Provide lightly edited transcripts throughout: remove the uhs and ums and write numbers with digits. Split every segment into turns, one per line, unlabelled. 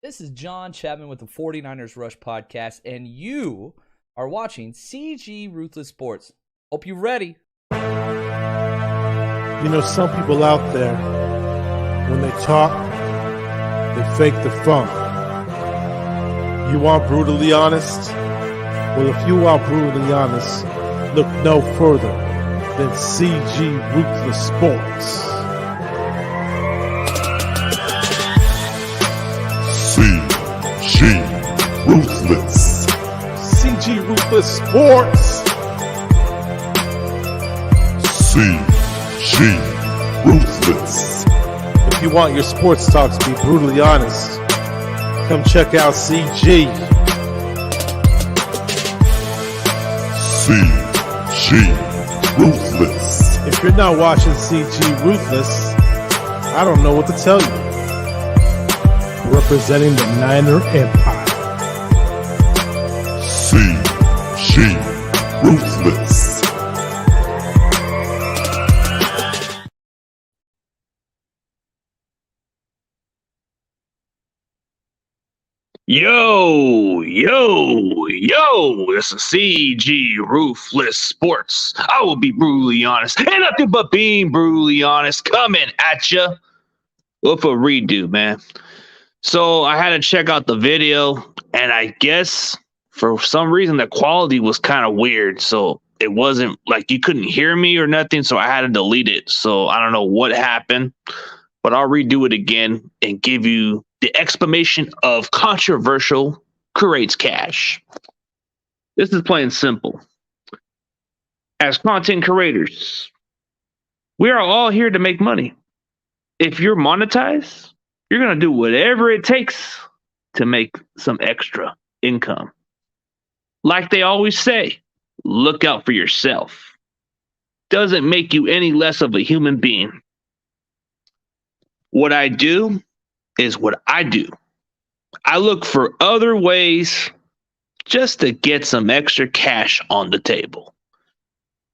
This is John Chapman with the 49ers Rush podcast, and you are watching CG Ruthless Sports. Hope you're ready.
You know, some people out there, when they talk, they fake the funk. You want brutally honest? Well, if you are brutally honest, look no further than CG Ruthless Sports.
CG Ruthless.
CG Ruthless Sports.
CG Ruthless.
If you want your sports talk to be brutally honest, come check out CG.
CG Ruthless.
If you're not watching CG Ruthless, I don't know what to tell you. Representing the Niner Empire.
CG Ruthless.
Yo, this is CG Ruthless Sports. I will be brutally honest, and nothing but being brutally honest, coming at you with a redo, man. So I had to check out the video, and I guess for some reason the quality was kind of weird. So it wasn't like you couldn't hear me or nothing, so I had to delete it. So I don't know what happened, but I'll redo it again and give you the exclamation of controversial creates cash. This is plain simple. As content creators, we are all here to make money. If you're monetized, you're going to do whatever it takes to make some extra income. Like they always say, look out for yourself. Doesn't make you any less of a human being. What I do is what I do. I look for other ways just to get some extra cash on the table.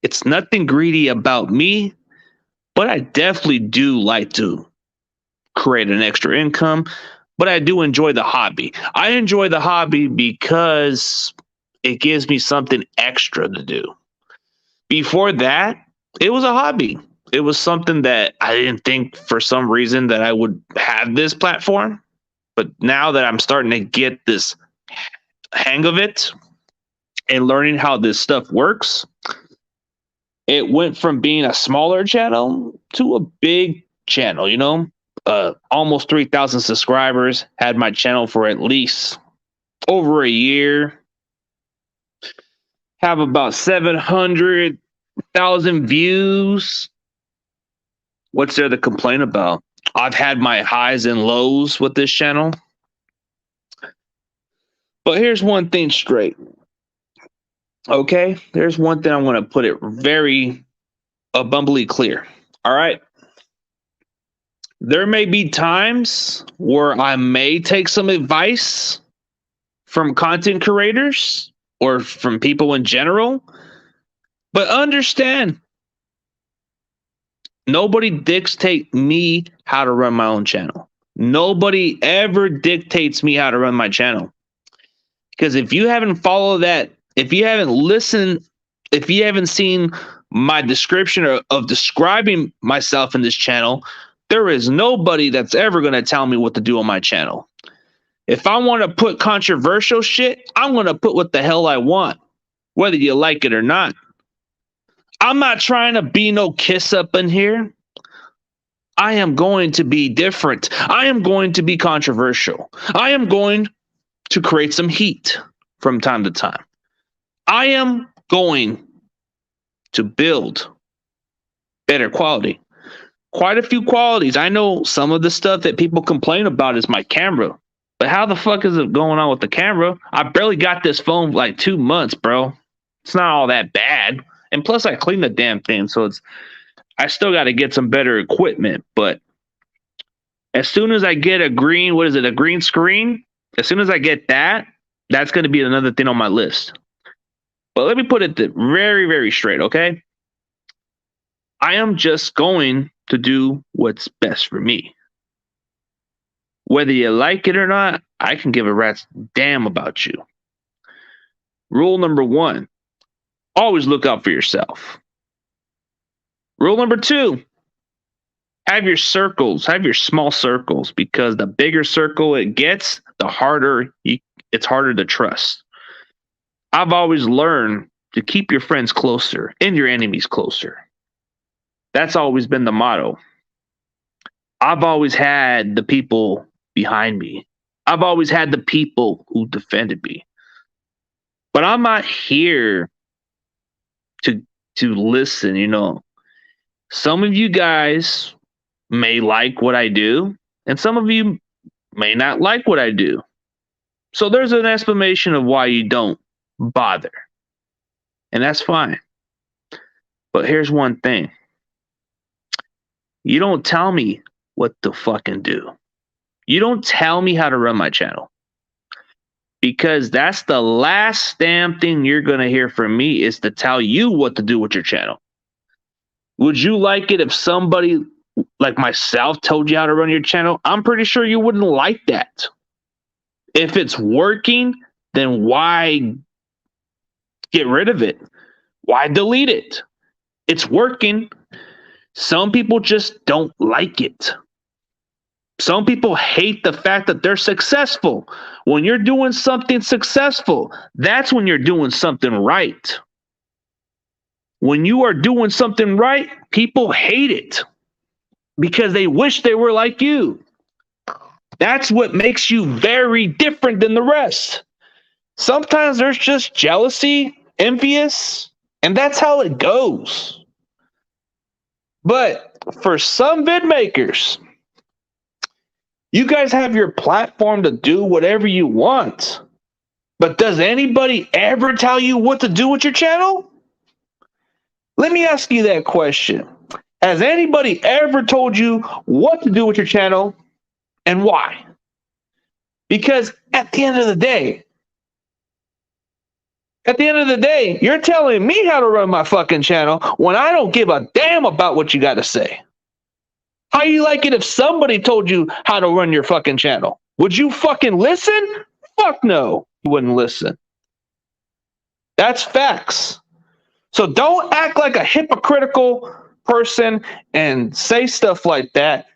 It's nothing greedy about me, but I definitely do like to create an extra income, but I do enjoy the hobby. I enjoy the hobby because it gives me something extra to do. Before that, it was a hobby. It was something that I didn't think for some reason that I would have this platform. But now that I'm starting to get this hang of it and learning how this stuff works, it went from being a smaller channel to a big channel, almost 3,000 subscribers, had my channel for at least over a year, have about 700,000 views. What's there to complain about? I've had my highs and lows with this channel. But here's one thing straight. Okay? There's one thing I want to put it very abundantly clear. All right? There may be times where I may take some advice from content creators or from people in general. But understand, nobody dictates me how to run my own channel. Nobody ever dictates me how to run my channel. Because if you haven't followed that, if you haven't listened, if you haven't seen my description of describing myself in this channel, there is nobody that's ever going to tell me what to do on my channel. If I want to put controversial shit, I'm going to put what the hell I want, whether you like it or not. I'm not trying to be no kiss up in here. I am going to be different. I am going to be controversial. I am going to create some heat from time to time. I am going to build better quality. Quite a few qualities. I know some of the stuff that people complain about is my camera. But how the fuck is it going on with the camera? I barely got this phone for like 2 months, bro. It's not all that bad. And plus, I cleaned the damn thing, so I still got to get some better equipment. But as soon as I get a green screen? As soon as I get that, that's going to be another thing on my list. But let me put it very, very straight, okay? I am just going to do what's best for me. Whether you like it or not, I can give a rat's damn about you. Rule number 1, always look out for yourself. Rule number 2, have your circles, have your small circles, because the bigger circle it gets, the harder it's harder to trust. I've always learned to keep your friends closer and your enemies closer. That's always been the motto. I've always had the people behind me. I've always had the people who defended me. But I'm not here to listen, you know. Some of you guys may like what I do, and some of you may not like what I do. So there's an explanation of why you don't bother. And that's fine. But here's one thing. You don't tell me what to fucking do. You don't tell me how to run my channel. Because that's the last damn thing you're going to hear from me, is to tell you what to do with your channel. Would you like it if somebody like myself told you how to run your channel? I'm pretty sure you wouldn't like that. If it's working, then why get rid of it? Why delete it? It's working. Some people just don't like it. Some people hate the fact that they're successful. When you're doing something successful, that's when you're doing something right. When you are doing something right, people hate it because they wish they were like you. That's what makes you very different than the rest. Sometimes there's just jealousy, envious, and that's how it goes. But for some vid makers, you guys have your platform to do whatever you want. But does anybody ever tell you what to do with your channel? Let me ask you that question. Has anybody ever told you what to do with your channel and why? Because at the end of the day, you're telling me how to run my fucking channel when I don't give a damn about what you got to say. How you like it if somebody told you how to run your fucking channel? Would you fucking listen? Fuck no, you wouldn't listen. That's facts. So don't act like a hypocritical person and say stuff like that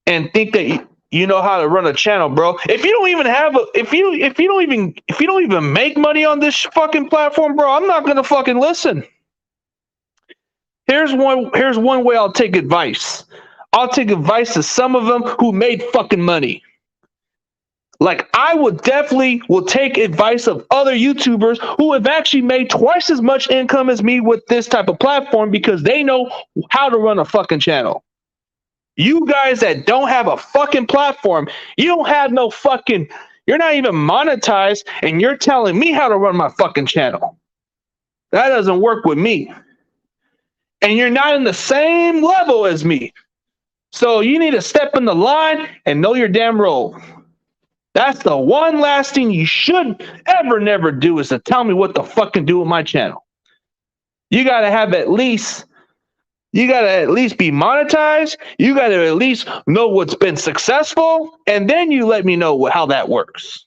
and think that you know how to run a channel, bro. If you don't even have if you don't even make money on this fucking platform, bro, I'm not gonna fucking listen. Here's one way I'll take advice. I'll take advice to some of them who made fucking money. Like, I would definitely take advice of other YouTubers who have actually made twice as much income as me with this type of platform because they know how to run a fucking channel. You guys that don't have a fucking platform, you don't have no fucking, you're not even monetized, and you're telling me how to run my fucking channel. That doesn't work with me. And you're not in the same level as me. So you need to step in the line and know your damn role. That's the one last thing you should ever never do, is to tell me what the fuck to do with my channel. You gotta at least be monetized. You gotta at least know what's been successful, and then you let me know how that works.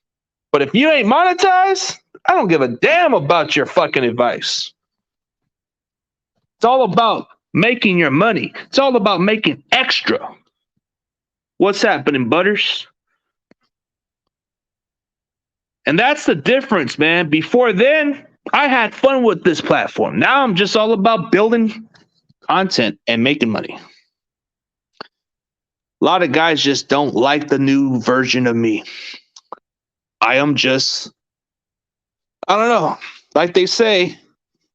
But if you ain't monetized, I don't give a damn about your fucking advice. It's all about making your money. It's all about making extra. What's happening, Butters? And that's the difference, man. Before then, I had fun with this platform. Now I'm just all about building content and making money. A lot of guys just don't like the new version of me. I am just, I don't know. Like they say,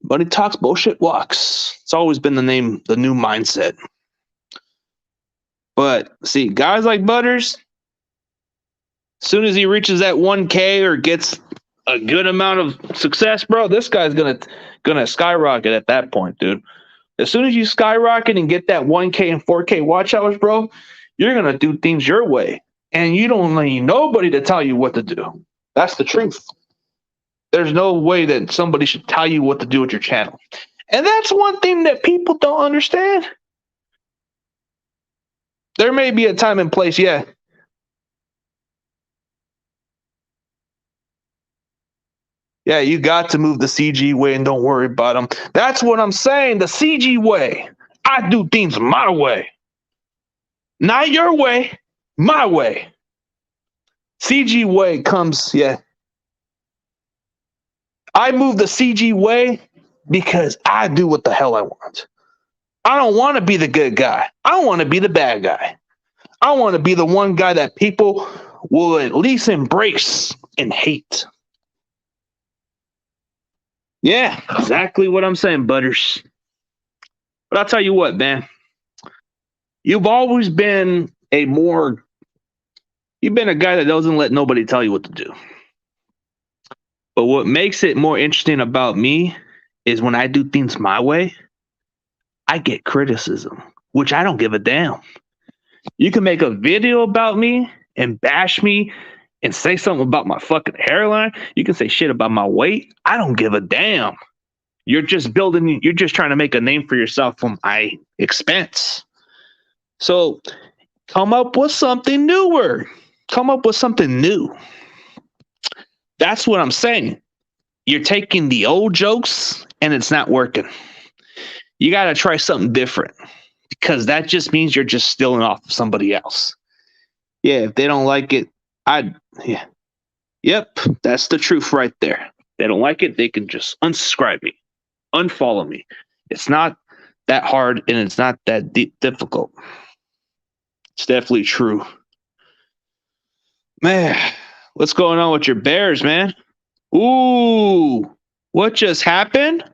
money talks, bullshit walks. It's always been the new mindset. But see, guys like Butters, as soon as he reaches that 1K or gets a good amount of success, bro, this guy's gonna skyrocket at that point, dude. As soon as you skyrocket and get that 1K and 4K watch hours, bro, you're gonna do things your way, and you don't need nobody to tell you what to do. That's the truth. There's no way that somebody should tell you what to do with your channel, and that's one thing that people don't understand. There may be a time and place, yeah. Yeah, you got to move the CG way and don't worry about them. That's what I'm saying. The CG way. I do things my way. Not your way, my way. CG way comes, yeah. I move the CG way because I do what the hell I want. I don't want to be the good guy. I want to be the bad guy. I want to be the one guy that people will at least embrace and hate. Yeah, exactly what I'm saying, Butters. But I'll tell you what, man. You've always been you've been a guy that doesn't let nobody tell you what to do. But what makes it more interesting about me is when I do things my way, I get criticism, which I don't give a damn. You can make a video about me and bash me and say something about my fucking hairline. You can say shit about my weight. I don't give a damn. You're just trying to make a name for yourself from my expense. So come up with something newer. Come up with something new. That's what I'm saying. You're taking the old jokes and it's not working. You got to try something different because that just means you're just stealing off of somebody else. Yeah, if they don't like it, yep, that's the truth right there. If they don't like it, they can just unsubscribe me, unfollow me. It's not that hard and it's not that difficult. It's definitely true. Man, what's going on with your Bears, man? Ooh, what just happened?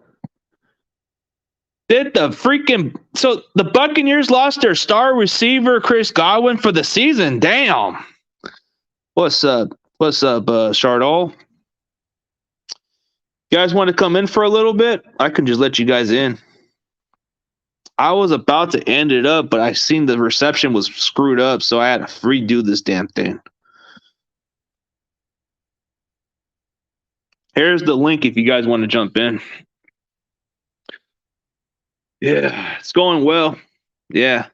So the Buccaneers lost their star receiver Chris Godwin for the season. Damn. What's up? Chardol? You guys want to come in for a little bit? I can just let you guys in. I was about to end it up, but I seen the reception was screwed up, so I had to redo this damn thing. Here's the link if you guys want to jump in. Yeah, it's going well. Yeah.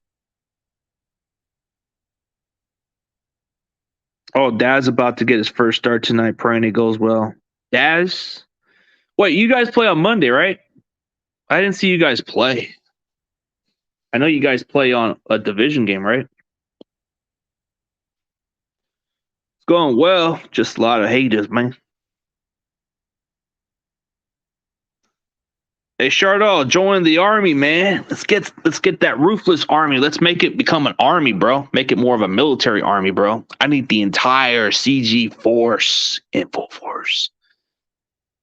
Oh, Dad's about to get his first start tonight, praying it goes well. Daz? Wait, you guys play on Monday, right? I didn't see you guys play. I know you guys play on a division game, right? It's going well. Just a lot of haters, man. Hey, Chardol, join the army, man. Let's get that ruthless army. Let's make it become an army, bro. Make it more of a military army, bro. I need the entire CG force in full force.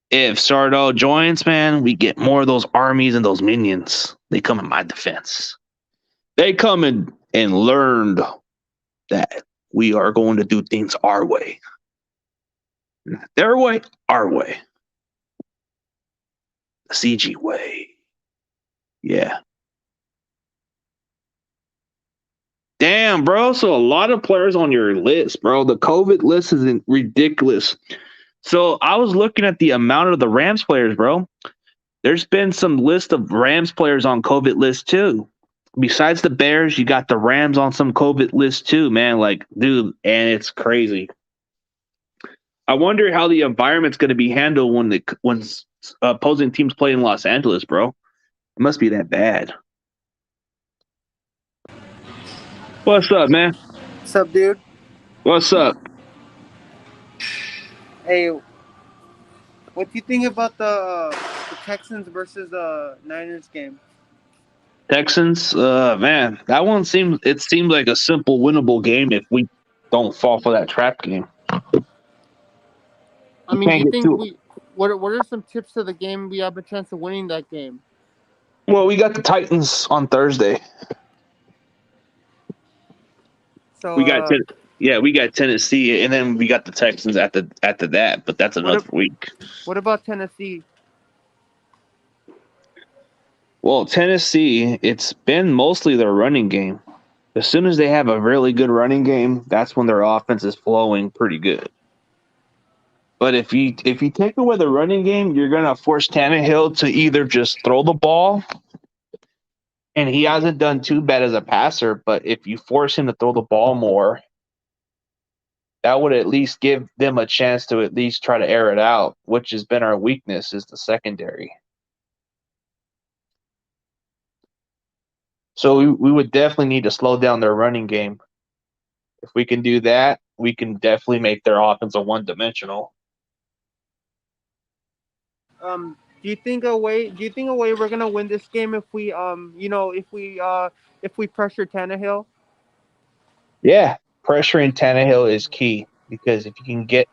If Chardol joins, man, we get more of those armies and those minions. They come in my defense. They come in and learned that we are going to do things our way. Not their way, our way. The CG way. Yeah. Damn, bro. So a lot of players on your list, bro. The COVID list is ridiculous. So I was looking at the amount of the Rams players, bro. There's been some list of Rams players on COVID list too. Besides the Bears, you got the Rams on some COVID list too, man. Like, dude, and it's crazy. I wonder how the environment's going to be handled when opposing teams play in Los Angeles, bro. It must be that bad. What's up, man?
What's up, dude?
What's up?
Hey, what do you think about the Texans versus the Niners game?
Texans, man, that one seemed like a simple winnable game if we don't fall for that trap game.
I mean, do you think what are some tips to the game we have a chance of winning that game?
Well, we got the Titans on Thursday.
So
we got Tennessee, and then we got the Texans after that. But that's another week.
What about Tennessee?
Well, Tennessee, it's been mostly their running game. As soon as they have a really good running game, that's when their offense is flowing pretty good. But if you take away the running game, you're gonna force Tannehill to either just throw the ball, and he hasn't done too bad as a passer. But if you force him to throw the ball more, That would at least give them a chance to at least try to air it out, which has been our weakness is the secondary. So we would definitely need to slow down their running game. If we can do that, we can definitely make their offense a one-dimensional.
Do you think a way? Do you think a way we're gonna win this game if we if we pressure Tannehill?
Yeah, pressuring Tannehill is key because if you can get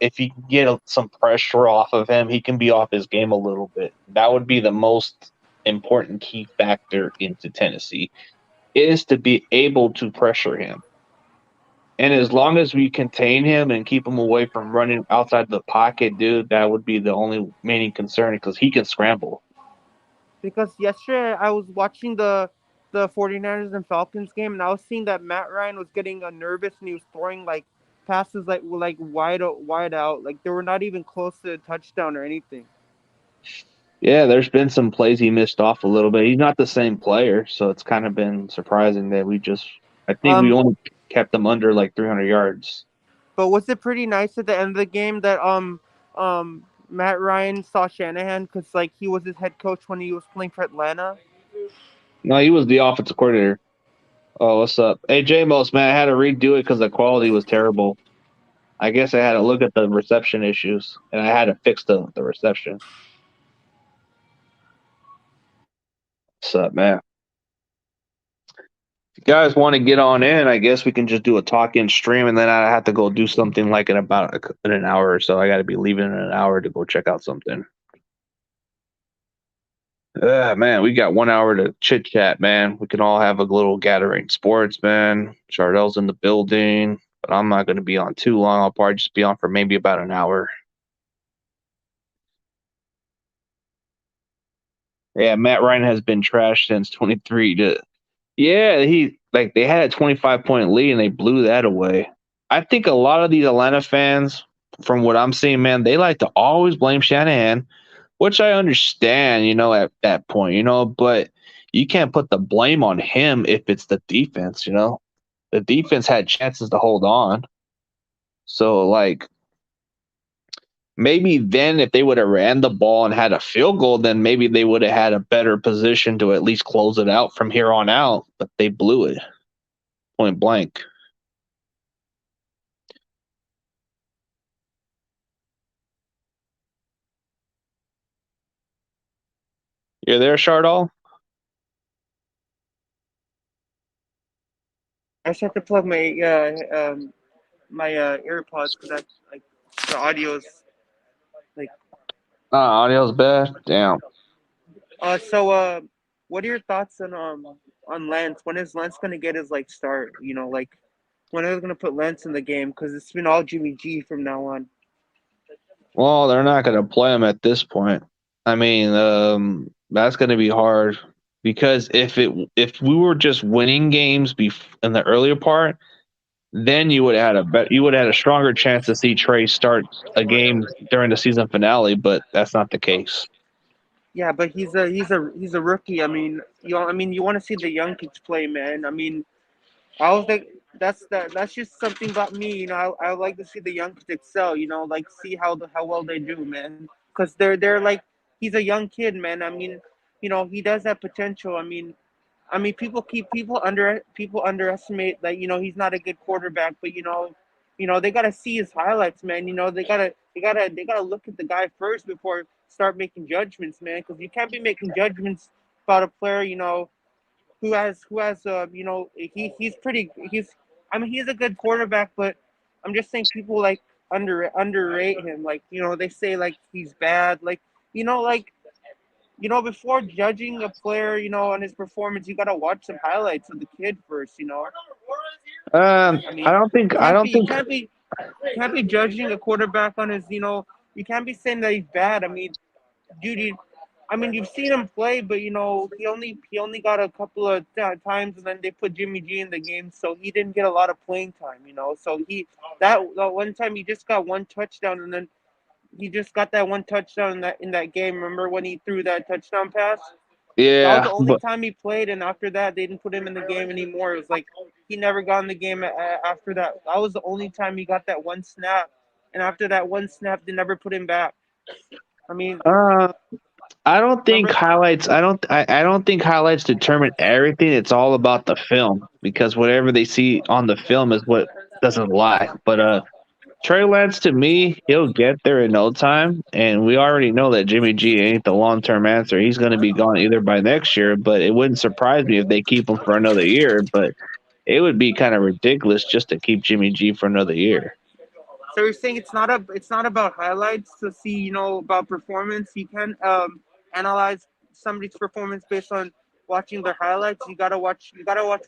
some pressure off of him, he can be off his game a little bit. That would be the most important key factor into Tennessee is to be able to pressure him. And as long as we contain him and keep him away from running outside the pocket, dude, that would be the only main concern because he can scramble.
Because yesterday I was watching the 49ers and Falcons game, and I was seeing that Matt Ryan was getting nervous and he was throwing like passes like wide out, like they were not even close to a touchdown or anything.
Yeah, there's been some plays he missed off a little bit. He's not the same player, so it's kind of been surprising that I think we
Um,
only kept them under like 300 yards.
but was it pretty nice at the end of the game that Matt Ryan saw Shanahan because like he was his head coach when he was playing for Atlanta.
No, he was the offensive coordinator. Oh, what's up? Hey, J-Most, man, I had to redo it because the quality was terrible. I guess I had to look at the reception issues, and I had to fix the reception. What's up, man? If you guys want to get on in, I guess we can just do a talk-in stream, and then I have to go do something like in an hour or so. I got to be leaving in an hour to go check out something. Man, we got 1 hour to chit chat, man. We can all have a little gathering. Sports, man. Chardell's in the building, but I'm not going to be on too long. I'll probably just be on for maybe about an hour. Yeah, Matt Ryan has been trashed since 23. Yeah, they had a 25-point lead and they blew that away. I think a lot of these Atlanta fans, from what I'm seeing, man, they like to always blame Shanahan, which I understand, at that point, but you can't put the blame on him if it's the defense, The defense had chances to hold on. So, like, maybe then if they would have ran the ball and had a field goal, then maybe they would have had a better position to at least close it out from here on out, but they blew it point blank. You're there, Chardall?
I just have to plug my AirPods because like the audio's like.
Audio's bad. Damn.
What are your thoughts on Lance? When is Lance gonna get his like start? Like when are they gonna put Lance in the game? Because it's been all Jimmy G from now on.
Well, they're not going to play him at this point. I mean, that's going to be hard because if we were just winning games in the earlier part, then you would have had a stronger chance to see Trey start a game during the season finale, but that's not the case.
Yeah, but he's a rookie. I mean, you want to see the young kids play, man. I mean, I was like, that's just something about me. I like to see the young kids excel. Like see how well they do, man. Because they're like he's a young kid, man. I mean, he does have potential. I mean, people underestimate that. He's not a good quarterback, but they gotta see his highlights, man. They gotta look at the guy first before start making judgments, man. Because you can't be making judgments about a player, I mean, he's a good quarterback, but I'm just saying people like underrate him. Like they say like he's bad. Like like before judging a player, on his performance, you gotta watch some highlights of the kid first. I mean,
I don't think.
you can't be judging a quarterback on his. You can't be saying that he's bad. I mean, dude, I mean, you've seen him play, but he only got a couple of times, and then they put Jimmy G in the game, so he didn't get a lot of playing time. So that one time he just got one touchdown, and then he just got that one touchdown in that game. Remember when he threw that touchdown pass? That was
Yeah,
the only time he played, and after that, they didn't put him in the game anymore. It was like he never got in the game after that. That was the only time he got that one snap, and after that one snap, they never put him back. I mean,
uh, I don't think
remember?
highlights. I don't think highlights determine everything. It's all about the film because whatever they see on the film is what doesn't lie. But Trey Lance, to me, he'll get there in no time, and we already know that Jimmy G ain't the long term answer. He's going to be gone either by next year, but it wouldn't surprise me if they keep him for another year. But it would be kind of ridiculous just to keep Jimmy G for another year.
So you're saying it's not about highlights to see, about performance. You can analyze somebody's performance based on watching their highlights. You gotta watch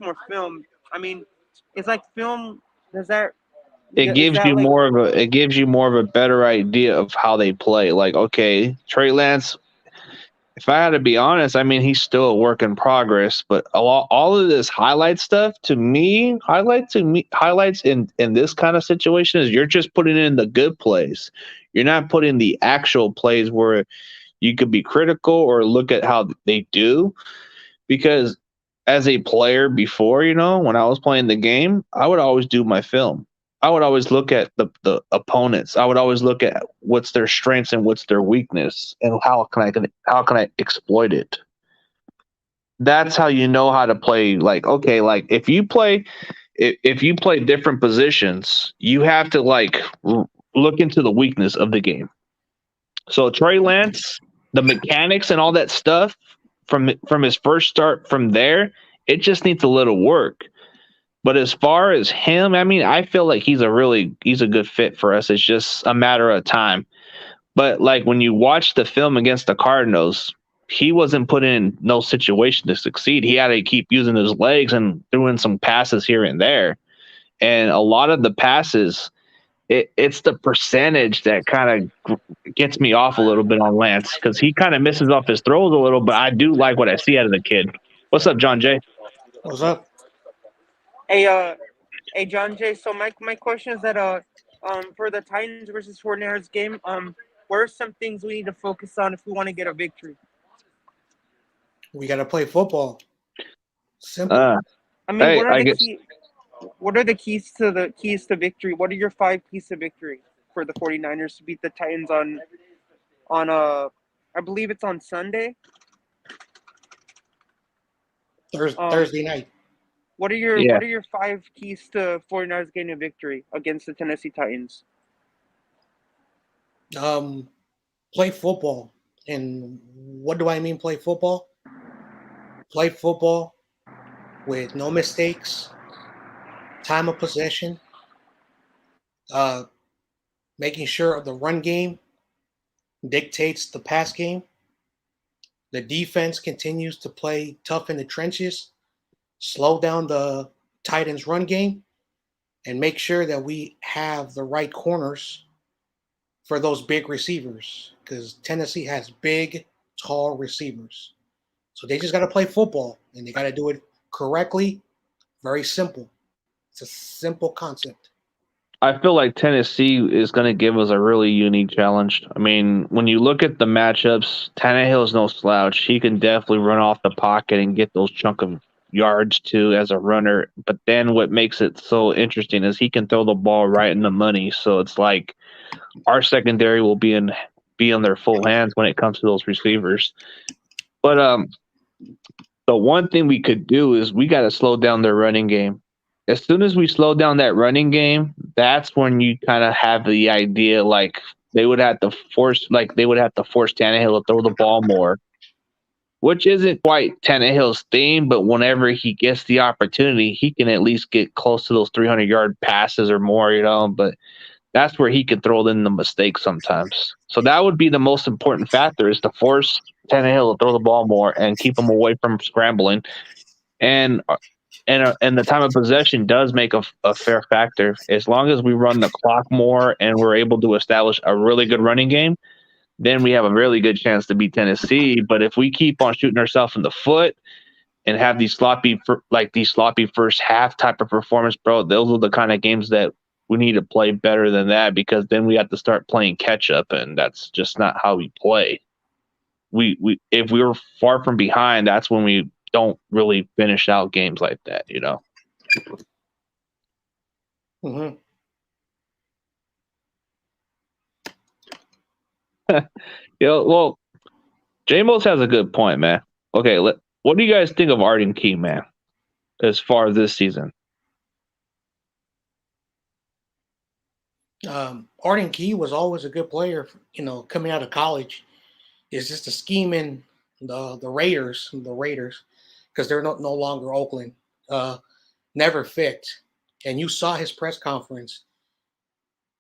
more film. I mean, it's like film. Does that is that like
It gives you more of a better idea of how they play. Like, okay, Trey Lance, if I had to be honest, I mean, he's still a work in progress, but all of this highlight stuff highlights in this kind of situation is you're just putting in the good plays. You're not putting the actual plays where you could be critical or look at how they do. Because as a player before, when I was playing the game, I would always do my film. I would always look at the opponents. I would always look at what's their strengths and what's their weakness, and how can I exploit it. That's how you know how to play. Like, okay, like if you play different positions, you have to look into the weakness of the game. So Trey Lance, the mechanics and all that stuff from his first start from there, it just needs a little work. But as far as him, I mean, I feel like he's a good fit for us. It's just a matter of time. But like when you watch the film against the Cardinals, he wasn't put in no situation to succeed. He had to keep using his legs and throwing some passes here and there. And a lot of the passes, it's the percentage that kind of gets me off a little bit on Lance because he kind of misses off his throws a little, but I do like what I see out of the kid. What's up, John Jay?
What's up?
hey John Jay? So my question is that for the Titans versus 49ers game, what are some things we need to focus on if we want to get a victory?
We got to play football. Simple.
I mean,
Hey,
what are the keys to victory? What are your 5 keys to victory for the 49ers to beat the Titans on I believe it's on Sunday?
Thursday night.
What are your 5 keys to 49ers getting a victory against the Tennessee Titans?
Play football. And what do I mean play football? Play football with no mistakes, time of possession, making sure the run game dictates the pass game. The defense continues to play tough in the trenches, slow down the Titans' run game, and make sure that we have the right corners for those big receivers, because Tennessee has big, tall receivers. So they just got to play football, and they got to do it correctly. Very simple. It's a simple concept.
I feel like Tennessee is going to give us a really unique challenge. I mean, when you look at the matchups, Tannehill is no slouch. He can definitely run off the pocket and get those chunk of yards too as a runner. But then what makes it so interesting is he can throw the ball right in the money. So it's like our secondary will be in their full hands when it comes to those receivers. But the one thing we could do is we got to slow down their running game. As soon as we slow down that running game, that's when you kind of have the idea like they would have to force Tannehill to throw the ball more, which isn't quite Tannehill's theme, but whenever he gets the opportunity, he can at least get close to those 300-yard passes or more, but that's where he can throw in the mistakes sometimes. So that would be the most important factor, is to force Tannehill to throw the ball more and keep him away from scrambling. And the time of possession does make a fair factor. As long as we run the clock more and we're able to establish a really good running game, then we have a really good chance to beat Tennessee. But if we keep on shooting ourselves in the foot and have these sloppy first half type of performance, bro, those are the kind of games that we need to play better than that, because then we have to start playing catch up, and that's just not how we play. we if we were far from behind, that's when we don't really finish out games like that, you know.
Mm-hmm.
Well, J-Mos has a good point, man. Okay, what do you guys think of Arden Key, man, as far as this season?
Arden Key was always a good player, coming out of college. It's just the scheming the Raiders, because they're no longer Oakland, never fit. And you saw his press conference,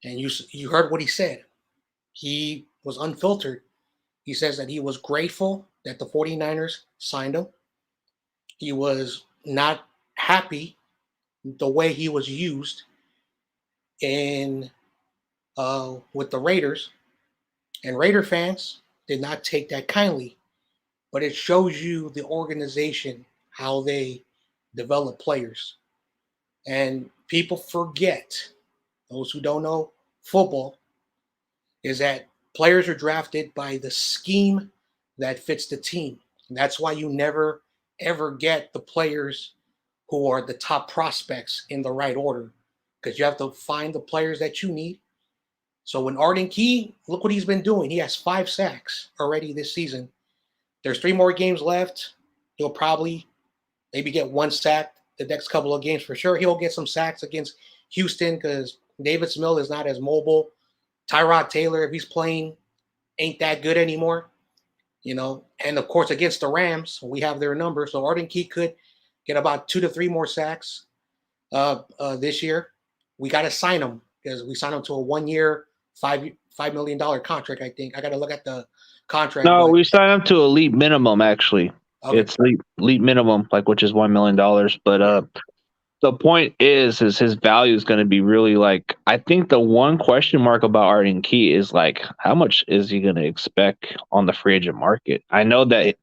and you heard what he said. He was unfiltered. He says that he was grateful that the 49ers signed him. He was not happy the way he was used in with the Raiders, and Raider fans did not take that kindly. But it shows you the organization, how they develop players. And people forget, those who don't know football, is that players are drafted by the scheme that fits the team. And that's why you never, ever get the players who are the top prospects in the right order, because you have to find the players that you need. So when Arden Key, look what he's been doing. He has 5 sacks already this season. There's 3 more games left. He'll probably maybe get 1 sack the next couple of games for sure. He'll get some sacks against Houston because David Smith is not as mobile. Tyrod Taylor, if he's playing, ain't that good anymore. And of course against the Rams, we have their number. So Arden Key could get about 2 to 3 more sacks this year. We got to sign him because we signed him to a 1-year, $5 million contract, I think. I got to look at the contract.
No, we signed him to elite minimum, actually.
Okay.
It's elite minimum, which is $1 million. But the point is his value is going to be really I think the one question mark about Arden Key is how much is he going to expect on the free agent market? I know that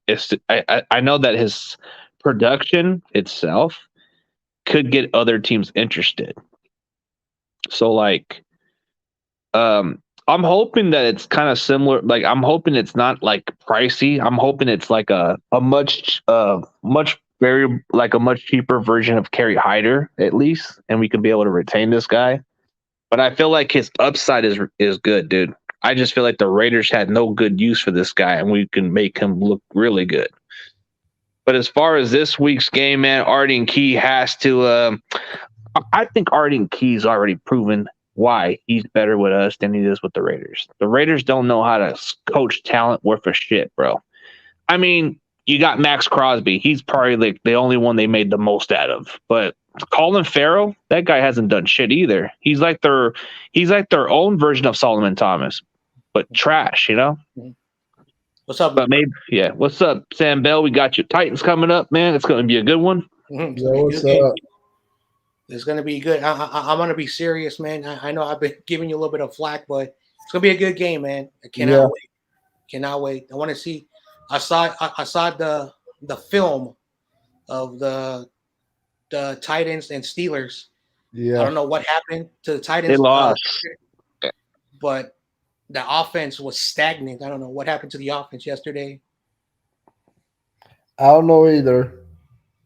I know that his production itself could get other teams interested. So I'm hoping that it's kind of similar. I'm hoping it's not pricey. I'm hoping it's a much cheaper version of Kerry Hyder at least, and we can be able to retain this guy. But I feel like his upside is good, dude. I just feel like the Raiders had no good use for this guy, and we can make him look really good. But as far as this week's game, man, Arden Key has to. I think Arden Key's already proven why he's better with us than he is with the Raiders. The Raiders don't know how to coach talent worth a shit, bro. I mean, you got Max Crosby. He's probably the only one they made the most out of. But Colin Farrell, that guy hasn't done shit either. He's like their own version of Solomon Thomas, but trash,
What's up?
But maybe, yeah. What's up, Sam Bell? We got your Titans coming up, man. It's going to be a good one.
Mm-hmm.
Yo, what's up?
It's going to be good. I'm going to be serious, man. I know I've been giving you a little bit of flack, but it's going to be a good game, man. I cannot wait. Cannot wait. I want to see. I saw the film of the Titans and Steelers.
Yeah.
I don't know what happened to the Titans.
They lost.
But the offense was stagnant. I don't know what happened to the offense yesterday.
I don't know either.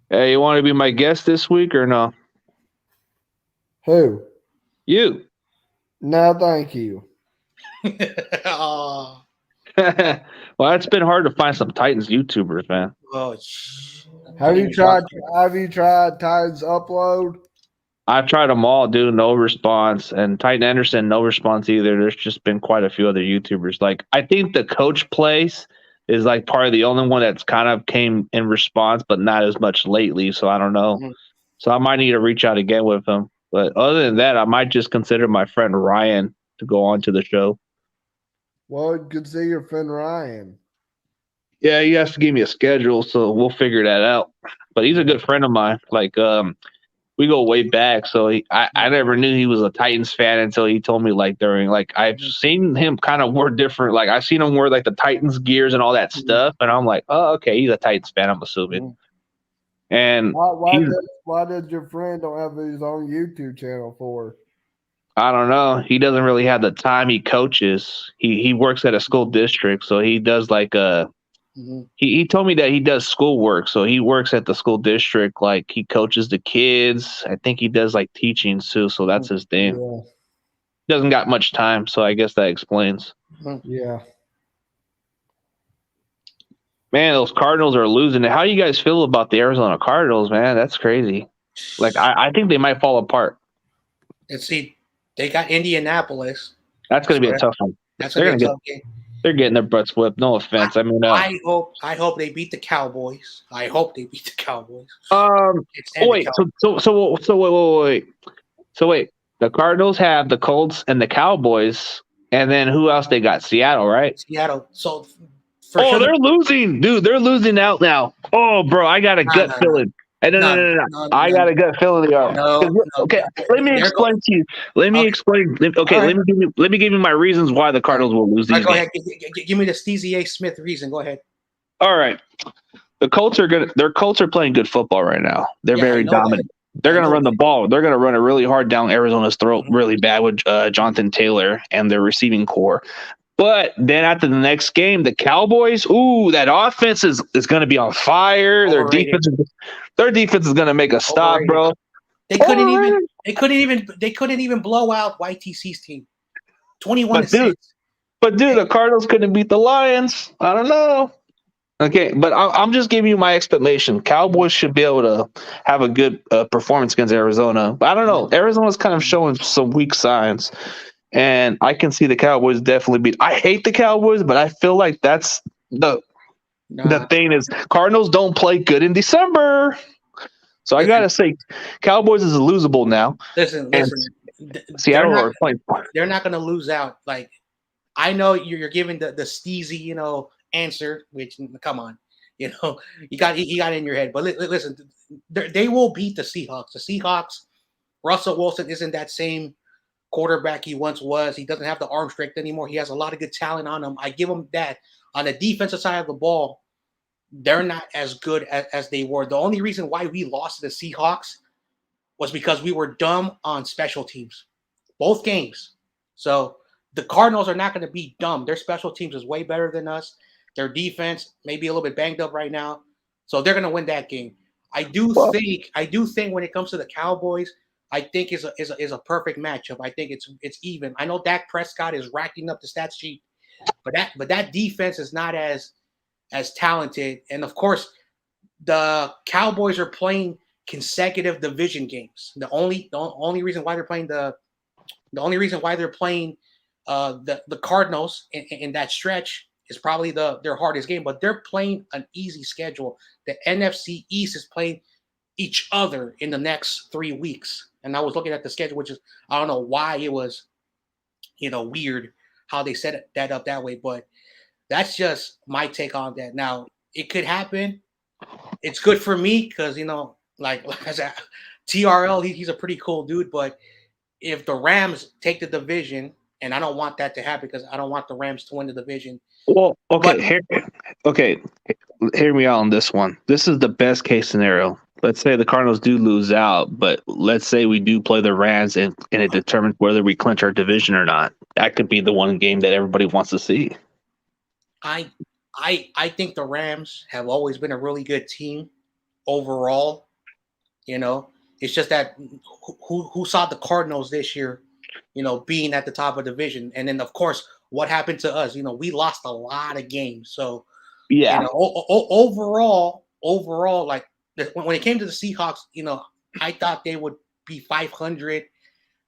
Hey, you want to be my guest this week or no?
Who?
You.
No, thank you.
Oh,
Well, it's been hard to find some Titans YouTubers, man.
oh,
Have you tried Titans Upload?
I've tried them all, dude. No response. And Titan Anderson, no response either. There's just been quite a few other YouTubers. I think the Coach Place is part of the only one that's kind of came in response, but not as much lately. So I don't know.
Mhm.
So I might need to reach out again with him. But other than that, I might just consider my friend Ryan to go on to the show.
Well, you could see your friend Ryan.
Yeah, he has to give me a schedule, so we'll figure that out. But he's a good friend of mine. We go way back, so I never knew he was a Titans fan until he told me during I've seen him kind of wear different. I've seen him wear the Titans gears and all that stuff, and I'm like, oh, okay, he's a Titans fan, I'm assuming. And
Why did your friend don't have his own YouTube channel for?
I don't know. He doesn't really have the time. He coaches. He works at a school district, so he does He told me that he does schoolwork, so he works at the school district. Like he coaches the kids. I think he does like teaching too, so that's his thing.
Yeah.
Doesn't got much time, so I guess that explains.
Yeah.
Man, those Cardinals are losing it. How do you guys feel about the Arizona Cardinals, man? That's crazy. Like I think they might fall apart.
And see, they got Indianapolis.
That's going to be a tough one.
That's going to be a tough game.
They're getting their butts whipped. No offense. I mean,
I hope they beat the Cowboys. I hope they beat the Cowboys.
Wait. So wait. The Cardinals have the Colts and the Cowboys, and then who else they got? Seattle, right?
Seattle. So.
They're losing, dude. They're losing out now. Oh, bro, I got a gut feeling. No. I got a gut feeling they are. Okay, let me explain to you. Let me explain. Okay, let me give you my reasons why the Cardinals will lose these games.
Go ahead. Give me the Stevie A. Smith reason. Go ahead.
All right. The Colts are good. Their Colts are playing good football right now. They're very dominant. They're going to run the ball. They're going to run it really hard down Arizona's throat, really bad with Jonathan Taylor and their receiving core. But then after the next game, the Cowboys, that offense is going to be on fire.
Overrated.
Their defense is going to make a stop, bro.
They couldn't even blow out YTC's team. 21-6.
But dude, the Cardinals couldn't beat the Lions. I don't know. Okay, but I'm just giving you my explanation. Cowboys should be able to have a good performance against Arizona. But I don't know. Arizona's kind of showing some weak signs. And I can see the Cowboys definitely beat. I hate the Cowboys, but I feel like that's the thing is Cardinals don't play good in December. So I gotta say, Cowboys is losable now.
Listen.
Seattle are playing.
They're not gonna lose out. Like I know you're giving the steezy, answer. Which come on, you got in your head. But listen, they will beat the Seahawks. The Seahawks. Russell Wilson isn't that same quarterback he once was. He doesn't have the arm strength anymore. He has a lot of good talent on him. I give him that. On the defensive side of the ball, they're not as good as they were. The only reason why we lost to the Seahawks was because we were dumb on special teams. Both games. So the Cardinals are not going to be dumb. Their special teams is way better than us. Their defense may be a little bit banged up right now. So they're going to win that game. I do think when it comes to the Cowboys, I think is a perfect matchup. I think it's even. I know Dak Prescott is racking up the stat sheet, but that defense is not as talented. And of course, the Cowboys are playing consecutive division games. The only reason why they're playing the Cardinals in that stretch is probably their hardest game, but they're playing an easy schedule. The NFC East is playing each other in the next 3 weeks. And I was looking at the schedule, which is, I don't know why it was, weird how they set that up that way. But that's just my take on that. Now, it could happen. It's good for me because, like I said, TRL, he's a pretty cool dude. But if the Rams take the division, and I don't want that to happen because I don't want the Rams to win the division.
Well, hear me out on this one. This is the best case scenario. Let's say the Cardinals do lose out, but let's say we do play the Rams and it determines whether we clinch our division or not. That could be the one game that everybody wants to see.
I think the Rams have always been a really good team overall. It's just that who saw the Cardinals this year, being at the top of the division. And then, of course, what happened to us? We lost a lot of games. So,
yeah.
Overall, like, when it came to the Seahawks, I thought they would be 500,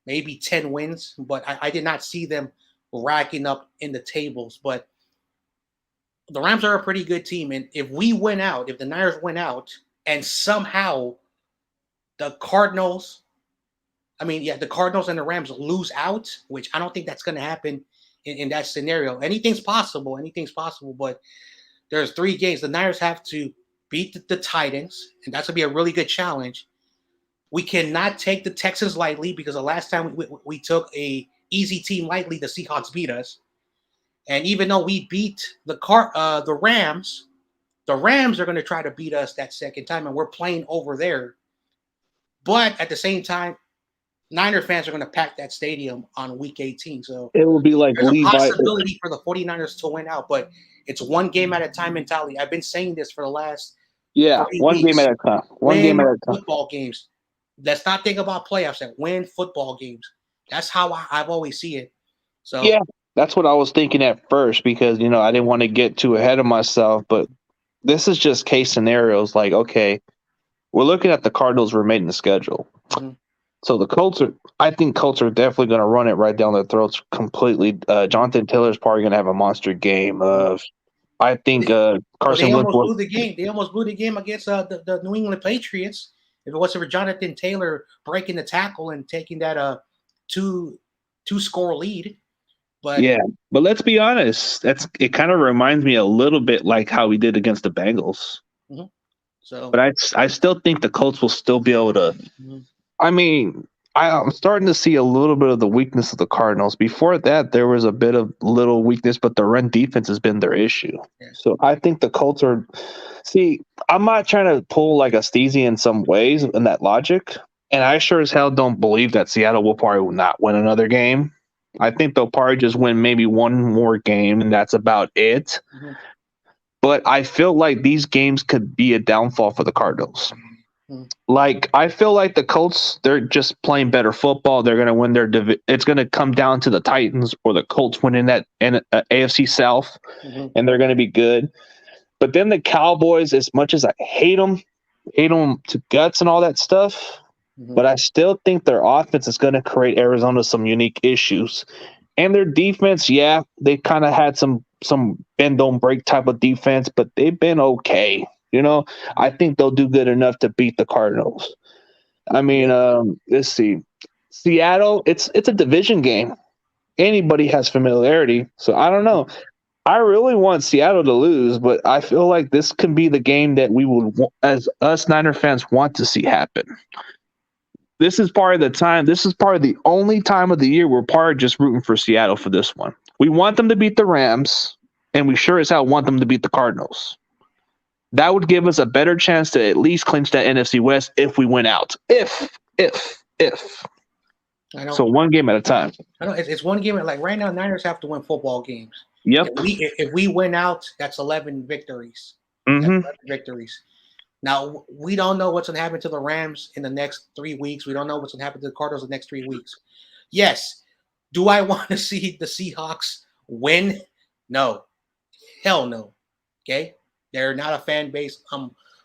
maybe 10 wins, but I did not see them racking up in the tables. But the Rams are a pretty good team. And if the Niners win out, and somehow the Cardinals and the Rams lose out, which I don't think that's going to happen in that scenario. Anything's possible, but there's 3 games. The Niners have to beat the Titans, and that's going to be a really good challenge. We cannot take the Texans lightly because the last time we took a easy team lightly, the Seahawks beat us. And even though we beat the Rams are going to try to beat us that second time, and we're playing over there. But at the same time, Niner fans are going to pack that stadium on week 18. So
It will be like
there's a
Levi.
possibility for the 49ers to win out, but it's one game at a time mentality. I've been saying this for the last
Yeah,
3
one game
weeks.
at a time. One
Win
game at a time.
football games. Let's not think about playoffs. And win football games. That's how I've always see it. So
Yeah, that's what I was thinking at first because I didn't want to get too ahead of myself, but this is just case scenarios. Like, okay, we're looking at the Cardinals' remaining schedule.
Mhm.
So I think Colts are definitely going to run it right down their throats completely. Jonathan Taylor's probably going to have a monster game. I think Carson
they
Wentz
almost blew the game. They almost blew the game against the New England Patriots. If it wasn't for Jonathan Taylor breaking the tackle and taking that two score lead. But
yeah, but let's be honest. It kind of reminds me a little bit like how we did against the Bengals.
so
But I still think the Colts will still be able to. I mean, I'm starting to see a little bit of the weakness of the Cardinals. Before that, there was a bit of little weakness, but the run defense has been their issue.
Yeah.
So I think the Colts are. See, I'm not trying to pull like a Steezy in some ways in that logic, and I sure as hell don't believe that Seattle will probably not win another game. I think they'll probably just win maybe one more game, and that's about it. But I feel like these games could be a downfall for the Cardinals. Like, I feel like the Colts, they're just playing better football. They're going to win their division. It's going to come down to the Titans or the Colts winning that AFC South, and they're going to be good. But then the Cowboys, as much as I hate them to guts and all that stuff, but I still think their offense is going to create Arizona some unique issues. And their defense, yeah, they kind of had some bend don't break type of defense, but they've been okay. I think they'll do good enough to beat the Cardinals. I mean, let's see. Seattle, it's a division game. Anybody has familiarity, so I don't know. I really want Seattle to lose, but I feel like this can be the game that we would, as us Niner fans, want to see happen. This is part of the time. This is part of the only time of the year we're part of just rooting for Seattle for this one. We want them to beat the Rams, and we sure as hell want them to beat the Cardinals. That would give us a better chance to at least clinch that NFC West if we win out. If.
I know.
So one game at a time.
I know it's one game. Like right now, Niners have to win football games.
Yep.
If we win out, that's 11 victories. That's 11 victories. Now, we don't know what's going to happen to the Rams in the next 3 weeks. We don't know what's going to happen to the Cardinals in the next 3 weeks. Yes. Do I want to see the Seahawks win? No. Hell no. Okay? They're not a fan base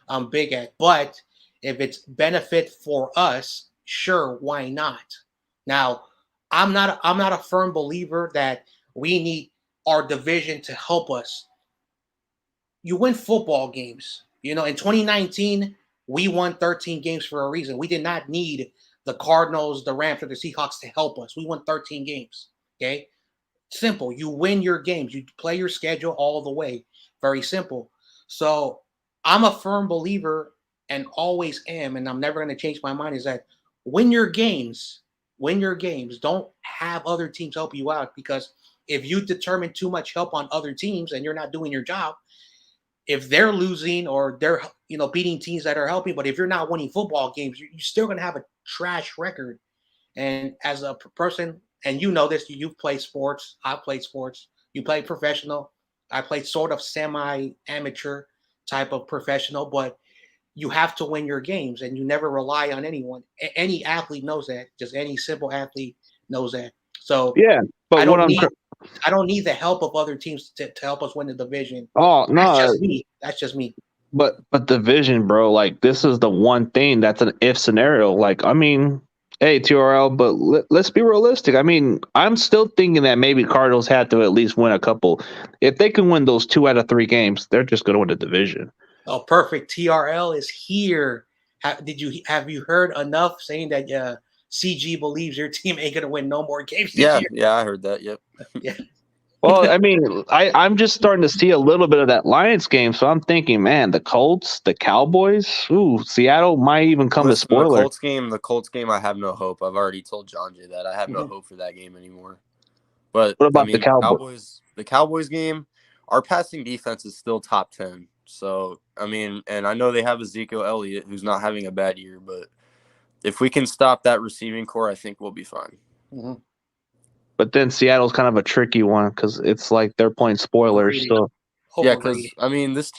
I'm big at. But if it's benefit for us, sure, why not? Now, I'm not a firm believer that we need our division to help us. You win football games. In 2019, we won 13 games for a reason. We did not need the Cardinals, the Rams, or the Seahawks to help us. We won 13 games. Okay? Simple. You win your games. You play your schedule all the way. Very simple. So I'm a firm believer and always am, and I'm never going to change my mind, is that win your games. Win your games. Don't have other teams help you out, because if you determine too much help on other teams and you're not doing your job, if they're losing or they're beating teams that are helping, but if you're not winning football games, you're still going to have a trash record. And as a person, and you know this, you've played sports. I've played sports. You played professional. I played sort of semi-amateur type of professional, but you have to win your games, and you never rely on anyone. Any athlete knows that. Just any simple athlete knows that. So
yeah, but
I don't need the help of other teams to help us win the division.
Oh no,
That's just me.
But division, bro. Like, this is the one thing that's an if scenario. Like, I mean, hey, TRL, but let's be realistic. I mean, I'm still thinking that maybe Cardinals had to at least win a couple. If they can win those 2 out of 3 games, they're just going to win the division.
Oh, perfect. TRL is here. Have you heard enough saying that CG believes your team ain't going to win no more games this year?
Yeah, I heard that. Yep.
Yeah.
Well, I mean, I'm just starting to see a little bit of that Lions game, so I'm thinking, man, the Colts, the Cowboys, Seattle might even come as spoiler.
The Colts game, I have no hope. I've already told John Jay that I have no hope for that game anymore. But
what about the Cowboys?
The Cowboys game, our passing defense is still top 10. So, I mean, and I know they have Ezekiel Elliott, who's not having a bad year, but if we can stop that receiving core, I think we'll be fine.
Mm-hmm.
But then Seattle's kind of a tricky one because it's like they're playing spoilers.
Overrated.
So
Yeah, because I mean, this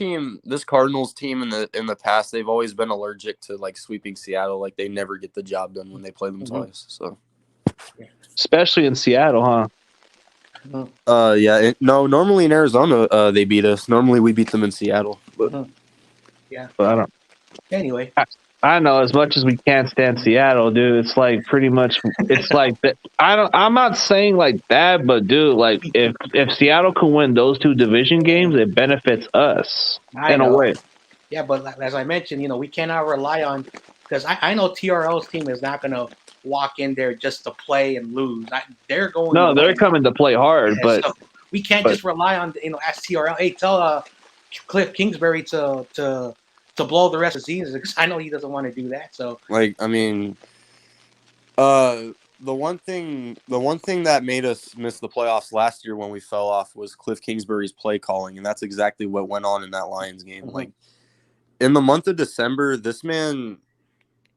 Cardinals team in the past, they've always been allergic to like sweeping Seattle. Like they never get the job done when they play them twice. So,
especially in Seattle, huh?
no. Normally in Arizona, they beat us. Normally we beat them in Seattle. But
Yeah.
But I don't.
Anyway,
I know as much as we can't stand Seattle, dude. It's like pretty much. It's like that. I'm not saying like that, but dude, like if Seattle can win those 2 division games, it benefits us in a way.
Yeah, but as I mentioned, we cannot rely on because I know TRL's team is not going to walk in there just to play and lose. They're going.
No, they're coming to play hard, but
so we can't just rely on as TRL. Hey, tell Cliff Kingsbury to blow the rest of the season because I know he doesn't want to do that. So
like, I mean, the one thing that made us miss the playoffs last year when we fell off was Cliff Kingsbury's play calling, and that's exactly what went on in that Lions game. Like in the month of December, this man,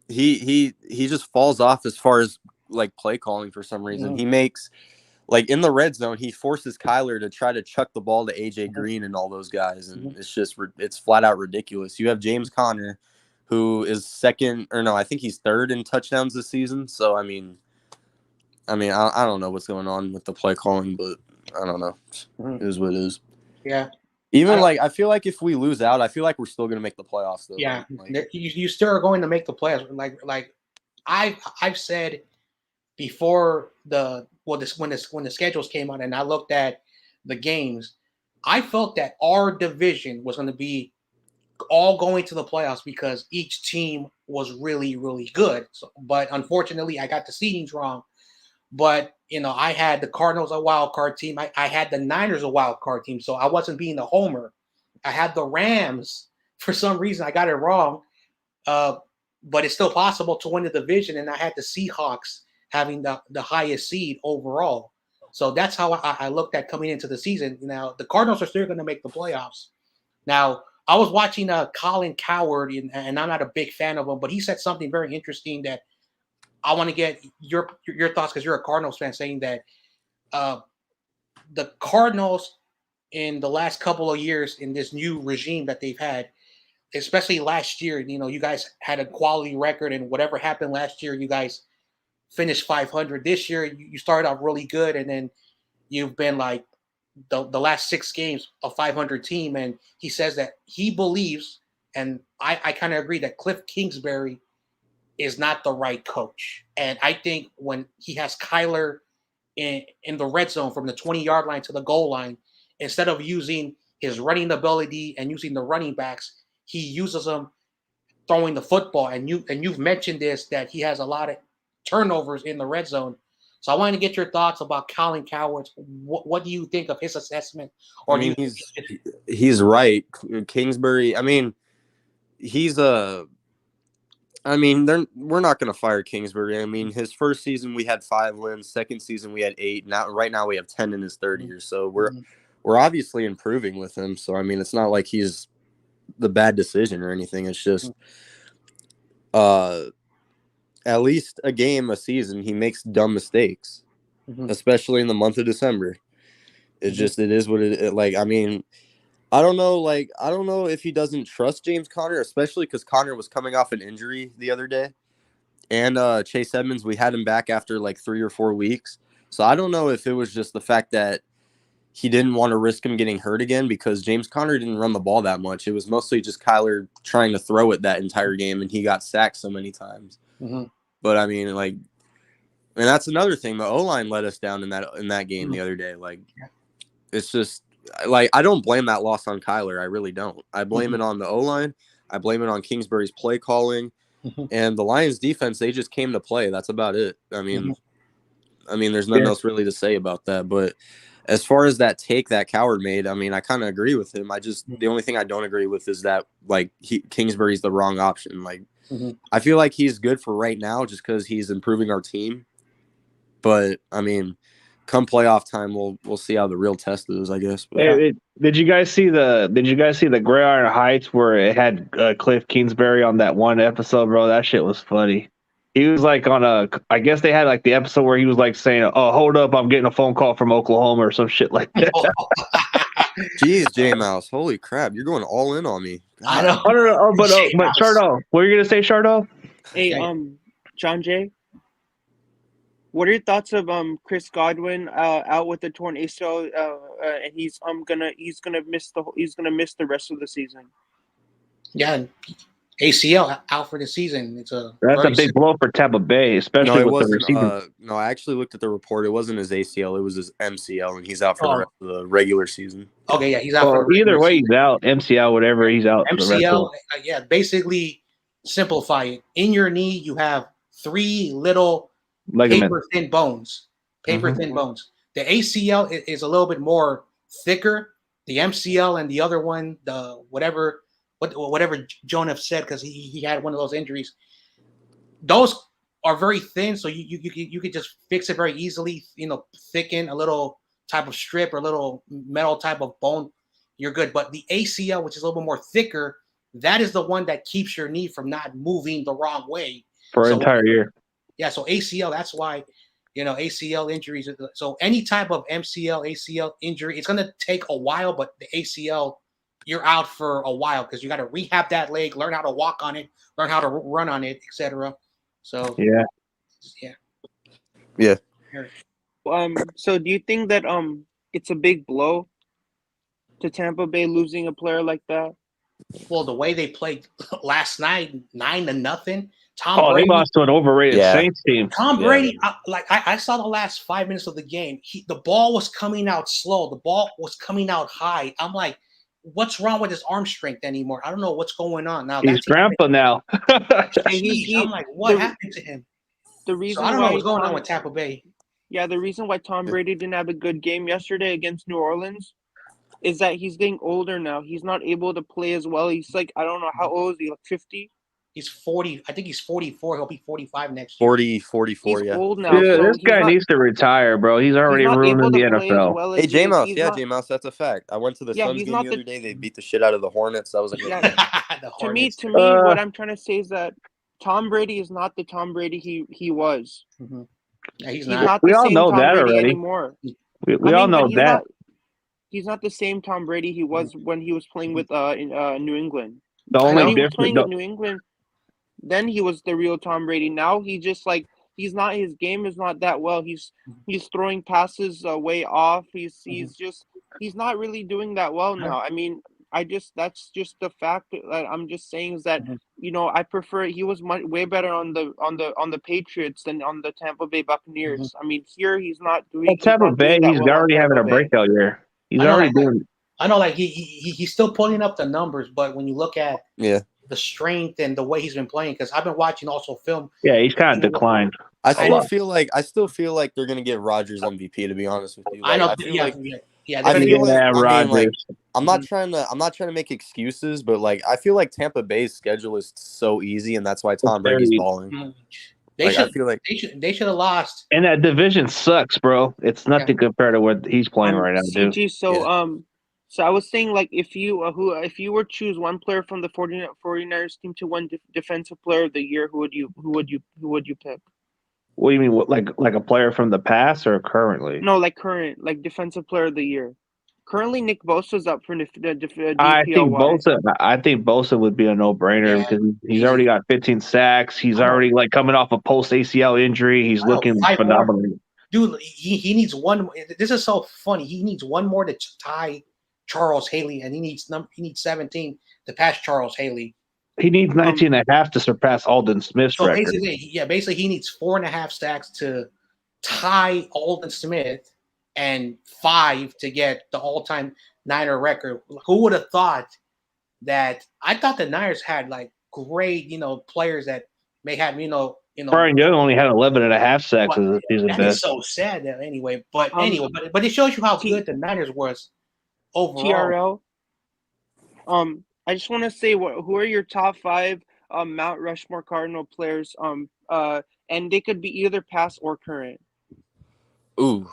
he just falls off as far as like play calling for some reason. He makes like in the red zone, he forces Kyler to try to chuck the ball to AJ Green and all those guys, and it's flat out ridiculous. You have James Conner, who is second, or no, I think he's third in touchdowns this season. So I mean, I don't know what's going on with the play calling, but I don't know. It is what it is.
Yeah.
Even I feel like if we lose out, I feel like we're still going to make the playoffs though.
Yeah, you still are going to make the playoffs. Like I've said before when the schedules came out and I looked at the games, I felt that our division was going to be all going to the playoffs because each team was really, really good. So, but unfortunately, I got the seedings wrong. But I had the Cardinals a wild card team. I had the Niners a wild card team, so I wasn't being the homer. I had the Rams. For some reason, I got it wrong. But it's still possible to win the division, and I had the Seahawks having the highest seed overall. So that's how I looked at coming into the season. Now, the Cardinals are still going to make the playoffs. Now, I was watching Colin Cowherd, and I'm not a big fan of him, but he said something very interesting that I want to get your thoughts because you're a Cardinals fan, saying that the Cardinals in the last couple of years in this new regime that they've had, especially last year, you guys had a quality record, and whatever happened last year, you guys finished 500. This year, you started off really good, and then you've been like the last 6 games a 500 team. And he says that he believes, and I kind of agree, that Cliff Kingsbury is not the right coach. And I think when he has Kyler in the red zone from the 20-yard line to the goal line, instead of using his running ability and using the running backs, he uses them throwing the football. And you've mentioned this, that he has a lot of turnovers in the red zone. So I wanted to get your thoughts about Colin Cowherd. What do you think of his assessment? Or
he's right. Kingsbury, he's we're not going to fire Kingsbury. I mean, his first season we had 5 wins. Second season we had 8. Right now we have 10 in his third year. So we're obviously improving with him. So it's not like he's the bad decision or anything. It's just at least a game a season he makes dumb mistakes, especially in the month of December. It is what it is. I don't know if he doesn't trust James Conner, especially because Conner was coming off an injury the other day. And Chase Edmonds, we had him back after 3 or 4 weeks. So I don't know if it was just the fact that he didn't want to risk him getting hurt again, because James Conner didn't run the ball that much. It was mostly just Kyler trying to throw it that entire game, and he got sacked so many times. But and that's another thing. The O-line let us down in that game the other day. It's just I don't blame that loss on Kyler. I really don't. I blame it on the O-line. I blame it on Kingsbury's play calling, and the Lions defense. They just came to play. That's about it. There's nothing else really to say about that. But as far as that take that Cowherd made, I kind of agree with him. The only thing I don't agree with is that Kingsbury's the wrong option. I feel like he's good for right now just because he's improving our team. But come playoff time, we'll see how the real test is, I guess. But,
did you guys see the Gridiron Heights where it had Cliff Kingsbury on that one episode, bro? That shit was funny. He was like on a. I guess they had like the episode where he was like saying, "Oh, hold up, I'm getting a phone call from Oklahoma or some shit like that."
Jeez, J Mouse, holy crap, you're going all in on me.
I
God.
know.
Oh no, no, oh, but Shardo, what were you gonna say, Shardo?
Hey, John Jay, what are your thoughts of Chris Godwin out with the torn ACL, and he's gonna miss the rest of the season?
Yeah, ACL out for the season. It's a
That's a big blow for Tampa Bay, especially
No, it
with the
wasn't.
receivers.
No, I actually looked at the report. It wasn't his ACL. It was his MCL, and he's out for the
Oh.
rest of the regular season.
Okay, yeah, he's out
Well,
for the
either
regular
way,
season.
he's out. MCL, whatever, he's out for the rest of
MCL, yeah, basically simplify it. In your knee, you have 3 little
ligament.
paper-thin bones. Paper-thin bones. The ACL is a little bit more thicker. The MCL and the other one, the whatever Jonah said, because he had one of those injuries. Those are very thin, so you could just fix it very easily. Thicken a little type of strip or a little metal type of bone, you're good. But the ACL, which is a little bit more thicker, that is the one that keeps your knee from not moving the wrong way
for an entire year.
Yeah, so ACL, that's why, ACL injuries. So any type of MCL, ACL injury, it's going to take a while, but the ACL, you're out for a while because you got to rehab that leg, learn how to walk on it, learn how to run on it, etc. So
yeah.
So do you think that it's a big blow to Tampa Bay losing a player like that?
Well, the way they played last night, 9-0.
Tom Brady, they lost to an overrated Saints team.
Tom Brady, I saw the last 5 minutes of the game. The ball was coming out slow. The ball was coming out high. I'm like, what's wrong with his arm strength anymore? I don't know what's going on now.
He's grandpa now.
I'm like, what happened to him?
The reason
I don't know what's going on with Tampa Bay.
Yeah, the reason why Tom Brady didn't have a good game yesterday against New Orleans is that he's getting older now. He's not able to play as well. He's like, I don't know, how old is he? Like 50?
He's 40. I think he's 44. He'll be 45 next year.
44,
he's
yeah.
old now.
Dude, this guy needs to retire, bro. He's already ruining the NFL.
Well
hey, J-Mouse. Yeah, J-Mouse, that's a fact. I went to the Suns game the other day. They beat the shit out of the Hornets. That was a good game.
To me, what I'm trying to say is that Tom Brady is not the Tom Brady he was.
Mm-hmm. Yeah, he's
not
we
the
all
same
know
Tom
that
Brady
already.
Anymore.
We all know that.
He's not the same Tom Brady he was when he was playing with New England.
The only
when he was
difference
playing with New England, then he was the real Tom Brady. Now he just like he's not. His game is not that well. He's throwing passes way off. He's not really doing that well now. I mean, that's just the fact that I'm just saying is that I prefer he was way better on the Patriots than on the Tampa Bay Buccaneers. I mean, here he's not doing.
Well, Tampa Bay, he's already having a breakout year. He's already doing.
I know, like he's still putting up the numbers, but when you look at the strength and the way he's been playing, because I've been watching also film.
Yeah, he's kind of declined.
I still feel like they're gonna give Rodgers MVP. To be honest with you,
like, I know.
I'm not trying to make excuses, but like I feel like Tampa Bay's schedule is so easy, and that's why Tom Brady's balling.
They should have lost.
And that division sucks, bro. It's nothing compared to what he's playing right now, dude.
CG, so I was saying, like, if you were to choose one player from the 49ers team to win defensive player of the year, who would you pick?
What do you mean? What, like a player from the past or currently?
No, like current, like defensive player of the year. Currently, Nick Bosa's up for DPOY.
I think Bosa would be a no-brainer because he's already got 15 sacks. He's already like coming off a post ACL injury. He's looking phenomenal.
Dude, he needs one. This is so funny. He needs one more to tie Charles Haley, and he needs 17 to pass Charles Haley.
He needs 19 and a half to surpass Aldon Smith's record.
Basically, he needs 4.5 sacks to tie Aldon Smith and 5 to get the all-time Niner record. Who would have thought that? I thought the Niners had like great, players that may have,
Brian Young only had 11 and a half sacks as a season best.
That is so sad. Anyway, but it shows you how good the Niners was overall.
TRL. I just want to say, who are your top 5 Mount Rushmore Cardinal players? And they could be either past or current.
Ooh,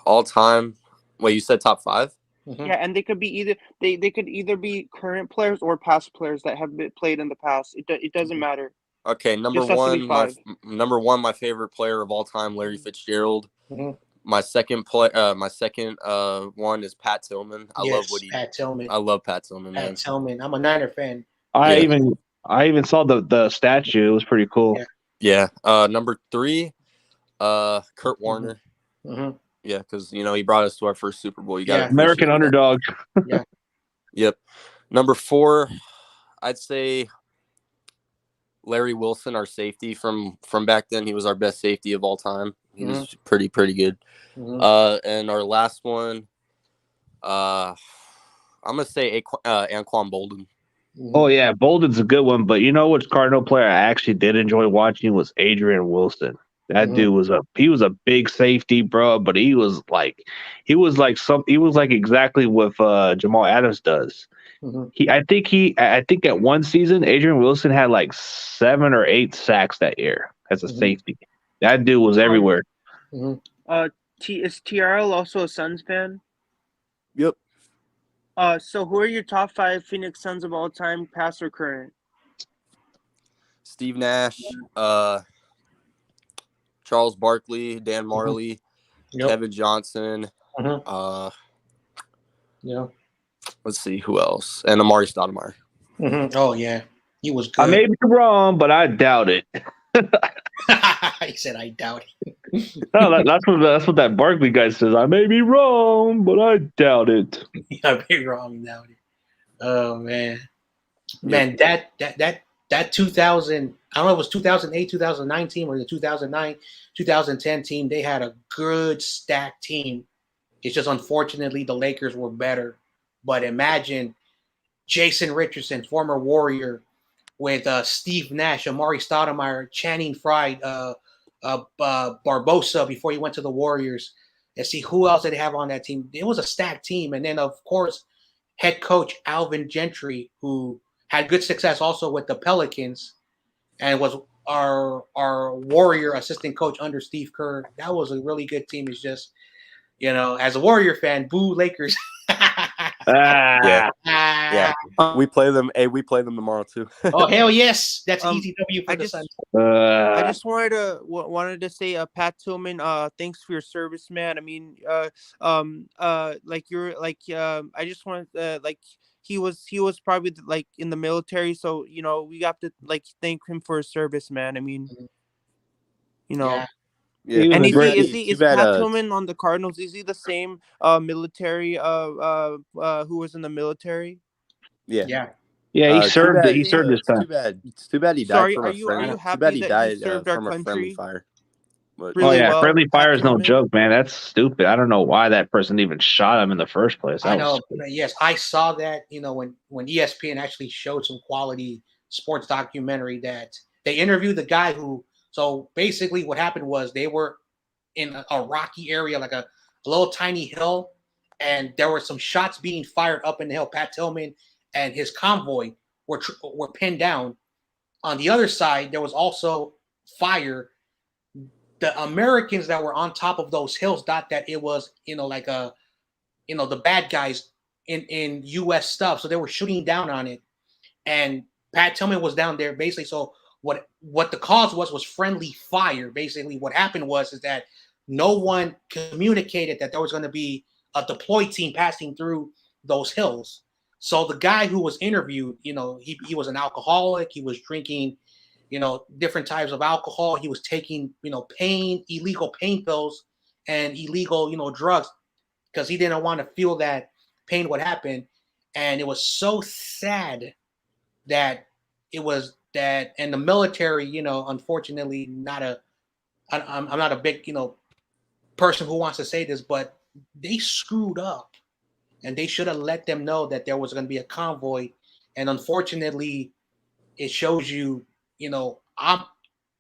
all time. Wait, you said top 5?
Mm-hmm. Yeah, and they could be either be current players or past players that have been played in the past. It doesn't matter.
Okay, number
Just has to be
one,
5.
number one, my favorite player of all time, Larry Fitzgerald.
Mhm.
My second one is Pat Tillman. I love what he.
Pat Tillman.
I love Pat Tillman, man.
Pat Tillman. I'm a Niner fan.
I
Yeah.
even saw the statue. It was pretty cool.
Yeah.
Yeah. Number 3, Kurt Warner.
Mm-hmm.
Yeah, because he brought us to our first Super Bowl. You got
American underdog.
Yeah.
Yep. Number 4, I'd say Larry Wilson, our safety from back then. He was our best safety of all time. He was pretty good.
Mm-hmm.
And our last one, I'm gonna say Anquan Bolden.
Oh yeah, Bolden's a good one. But you know which Cardinal player I actually did enjoy watching was Adrian Wilson. That dude was a big safety, bro. But he was like exactly what Jamal Adams does.
Mm-hmm.
I think at one season, Adrian Wilson had like 7 or 8 sacks that year as a safety. That dude was everywhere.
Mm-hmm.
Is TRL also a Suns fan?
Yep.
So who are your top 5 Phoenix Suns of all time, past or current?
Steve Nash, Charles Barkley, Dan Marley, Kevin Johnson.
Yeah.
Let's see who else, and Amari Stoudemire.
Oh yeah, he was good.
I may be wrong, but I doubt it.
He said, "I doubt it."
No, that's what that Barkley guy says. I may be wrong, but I doubt it.
I may be wrong, doubt it. Oh man, that 2000. I don't know if it was 2008, 2019, or the 2009, 2010 team. They had a good stacked team. It's just unfortunately the Lakers were better. But imagine Jason Richardson, former Warrior, with Steve Nash, Amari Stoudemire, Channing Frye, Barbosa before he went to the Warriors. And see who else did they have on that team. It was a stacked team. And then, of course, head coach Alvin Gentry, who had good success also with the Pelicans and was our Warrior assistant coach under Steve Kerr. That was a really good team. It's just, as a Warrior fan, boo Lakers.
Yeah. We play them. Hey, we play them tomorrow too.
Oh hell yes, that's easy W for the Suns.
I just wanted to say, Pat Tillman, thanks for your service, man. I mean, I just wanted he was probably like in the military, so we have to thank him for his service, man. I mean,
Yeah.
Yeah.
And
Too
is
bad,
Pat Tillman on the Cardinals? Is he the same military who was in the military?
Yeah.
Yeah, he served.
bad-
He served his time.
It's too bad he died
Sorry,
from
are
a
you
friendly.
happy
Too bad he
that
died
served our
from a friendly
country?
fire. But,
Really well,
friendly
Pat
fire is no
Tillman?
joke, man. That's stupid. I don't know why that person even shot him in the first place.
I know. Yes, I saw that. When ESPN actually showed some quality sports documentary that they interviewed the guy who. So basically, what happened was they were in a rocky area, like a little tiny hill, and there were some shots being fired up in the hill. Pat Tillman and his convoy were pinned down. On the other side, there was also fire. The Americans that were on top of those hills thought that it was, the bad guys in U.S. stuff. So they were shooting down on it. And Pat Tillman was down there basically. So what the cause was friendly fire. Basically, what happened is that no one communicated that there was going to be a deploy team passing through those hills. So the guy who was interviewed, he was an alcoholic. He was drinking, different types of alcohol. He was taking, illegal pain pills and illegal, drugs because he didn't want to feel that pain would happen. And it was so sad that it was that, and the military, unfortunately, I'm not a big, person who wants to say this, but they screwed up. And they should have let them know that there was going to be a convoy. And unfortunately, it shows you, I'm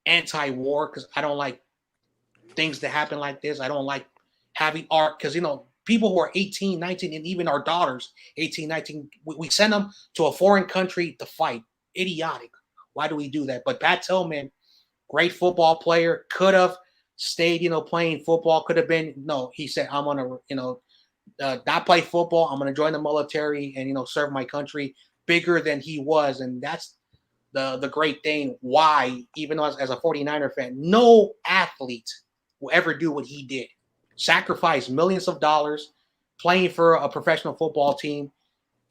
anti-war because I don't like things that happen like this. I don't like having art because, people who are 18, 19, and even our daughters, 18, 19, we send them to a foreign country to fight. Idiotic. Why do we do that? But Pat Tillman, great football player, could have stayed, playing football. Could have been, no, he said, I'm going to, not play football. I'm going to join the military and, serve my country bigger than he was. And that's the great thing why, even as a 49er fan, no athlete will ever do what he did. Sacrifice millions of dollars playing for a professional football team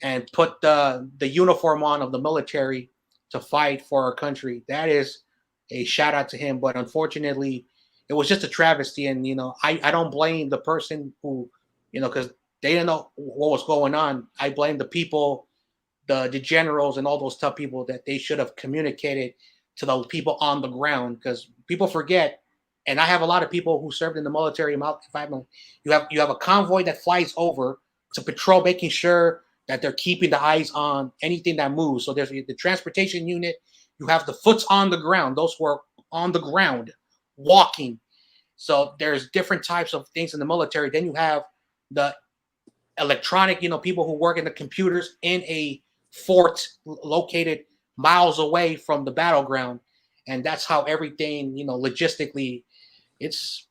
and put the uniform on of the military to fight for our country. That is a shout out to him. But unfortunately, it was just a travesty. And, I don't blame the person who, because they didn't know what was going on. I blame the people, the generals and all those tough people that they should have communicated to the people on the ground, because people forget. And I have a lot of people who served in the military. You have a convoy that flies over to patrol, making sure that they're keeping the eyes on anything that moves. So there's the transportation unit. You have the foots on the ground. Those who are on the ground walking. So there's different types of things in the military. Then you have the electronic, people who work in the computers in a fort located miles away from the battleground. And that's how everything, logistically, it's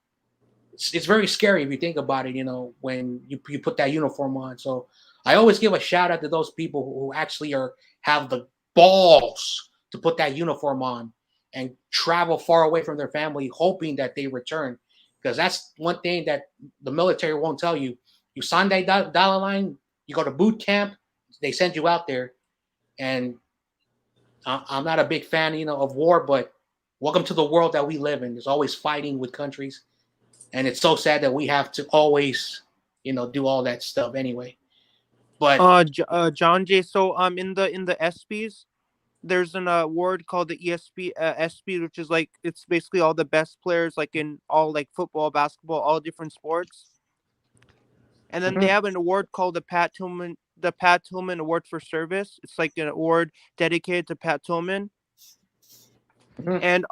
very scary if you think about it, when you put that uniform on. So I always give a shout out to those people who actually have the balls to put that uniform on and travel far away from their family, hoping that they return. Because that's one thing that the military won't tell you. You sign that dollar line, you go to boot camp, they send you out there. And I'm not a big fan, of war, but welcome to the world that we live in. There's always fighting with countries. And it's so sad that we have to always, do all that stuff anyway. But
John J. So in the ESPYs, there's an award called the ESP ESPY, which is like it's basically all the best players like in all like football, basketball, all different sports. And then they have an award called the Pat Tillman Award for Service. It's like an award dedicated to Pat Tillman. And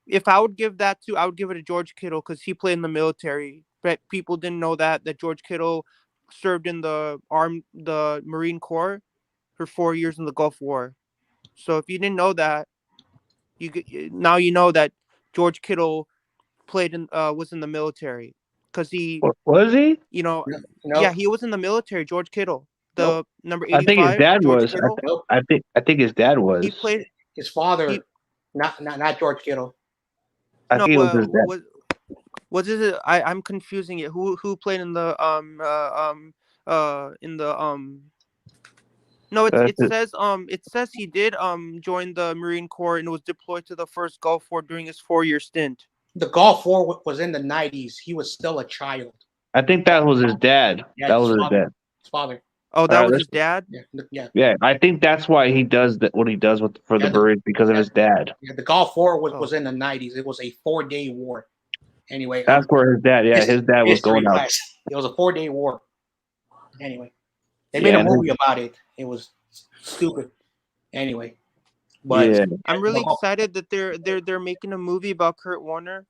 if I would give that I would give it to George Kittle because he played in the military. But people didn't know that George Kittle served in the Marine Corps for 4 years in the Gulf War. So if you didn't know that, now you know that George Kittle was in the military because he
was he?
no.
Yeah, he was in the military. George Kittle, the number 85.
I think his dad
George
was.
Kittle.
I think his dad was.
He played
his father, not George Kittle.
I think it was his dad.
What is it? I'm confusing it. Who played in the No, it says he did join the Marine Corps and was deployed to the first Gulf War during his 4-year stint.
The Gulf War was in the 90s. He was still a child.
I think that was his dad.
Yeah,
that was his dad.
His father.
Oh, that was his dad?
Yeah.
Yeah, I think that's why he does what he does for the Marines because of his dad.
Yeah, the Gulf War was in the 90s. It was a 4-day war. Anyway,
that's where his dad. Yeah, his dad was going out.
It was a 4-day war. Anyway, they made a movie about it. It was stupid. Anyway, but
I'm really excited that they're making a movie about Kurt Warner.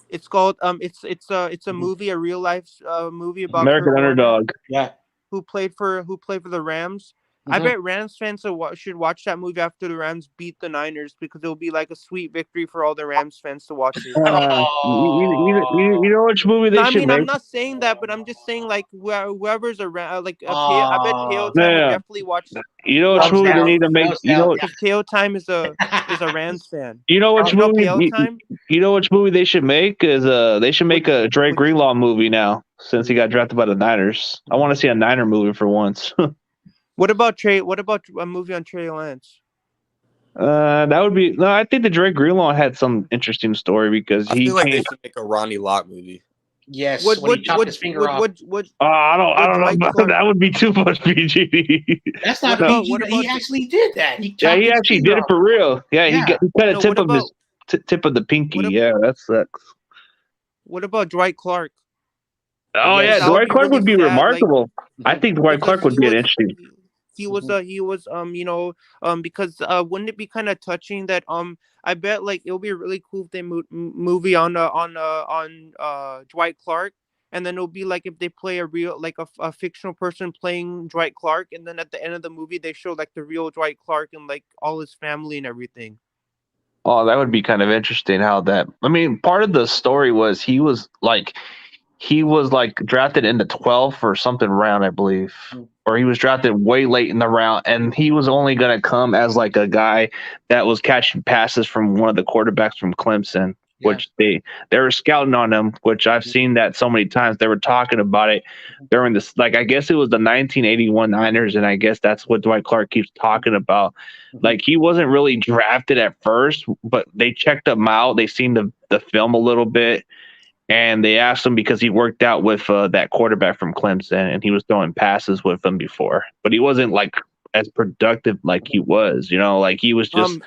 It's called it's a movie, a real life movie about
American
Kurt
Underdog.
Warner,
who played for the Rams. I bet Rams fans should watch that movie after the Rams beat the Niners because it'll be like a sweet victory for all the Rams fans to watch it.
You know which movie they should make?
I'm not saying that, but I'm just saying like whoever's around, like I bet Tail Time will definitely watch.
You know which movie they need to make?
Tail Time is a Rams fan.
You know which movie? You know which movie they should make? They should make a Dre Greenlaw movie now since he got drafted by the Niners. I want to see a Niner movie for once.
What about a movie on Trey Lance?
That would be I think the Drake Greenlaw had some interesting story because
I feel like they should make a Ronnie Lott movie.
Yes, when he chopped his finger off.
I don't know. That would be too much PG.
That's not PG. He actually did that. He
actually did it for real. Yeah, he cut a tip of the pinky. Yeah, that sucks.
What about Dwight Clark?
Oh yeah, Dwight Clark would be remarkable. I think Dwight Clark would be an interesting.
He was because wouldn't it be kind of touching that I bet like it'll be really cool if they movie on Dwight Clark, and then it'll be like if they play a real like a fictional person playing Dwight Clark, and then at the end of the movie they show like the real Dwight Clark and like all his family and everything.
Oh, that would be kind of interesting. How that? I mean, part of the story was he was like he was like drafted in the 12th or something round, I believe, or he was drafted way late in the round, and he was only going to come as like a guy that was catching passes from one of the quarterbacks from Clemson, which they were scouting on him, which I've seen that so many times. They were talking about it during this, like, I guess it was the 1981 Niners, and I guess that's what Dwight Clark keeps talking about. Like, he wasn't really drafted at first, but they checked him out. They seen the film a little bit. And they asked him because he worked out with that quarterback from Clemson, and he was throwing passes with him before, but he wasn't like as productive like he was, like he was just.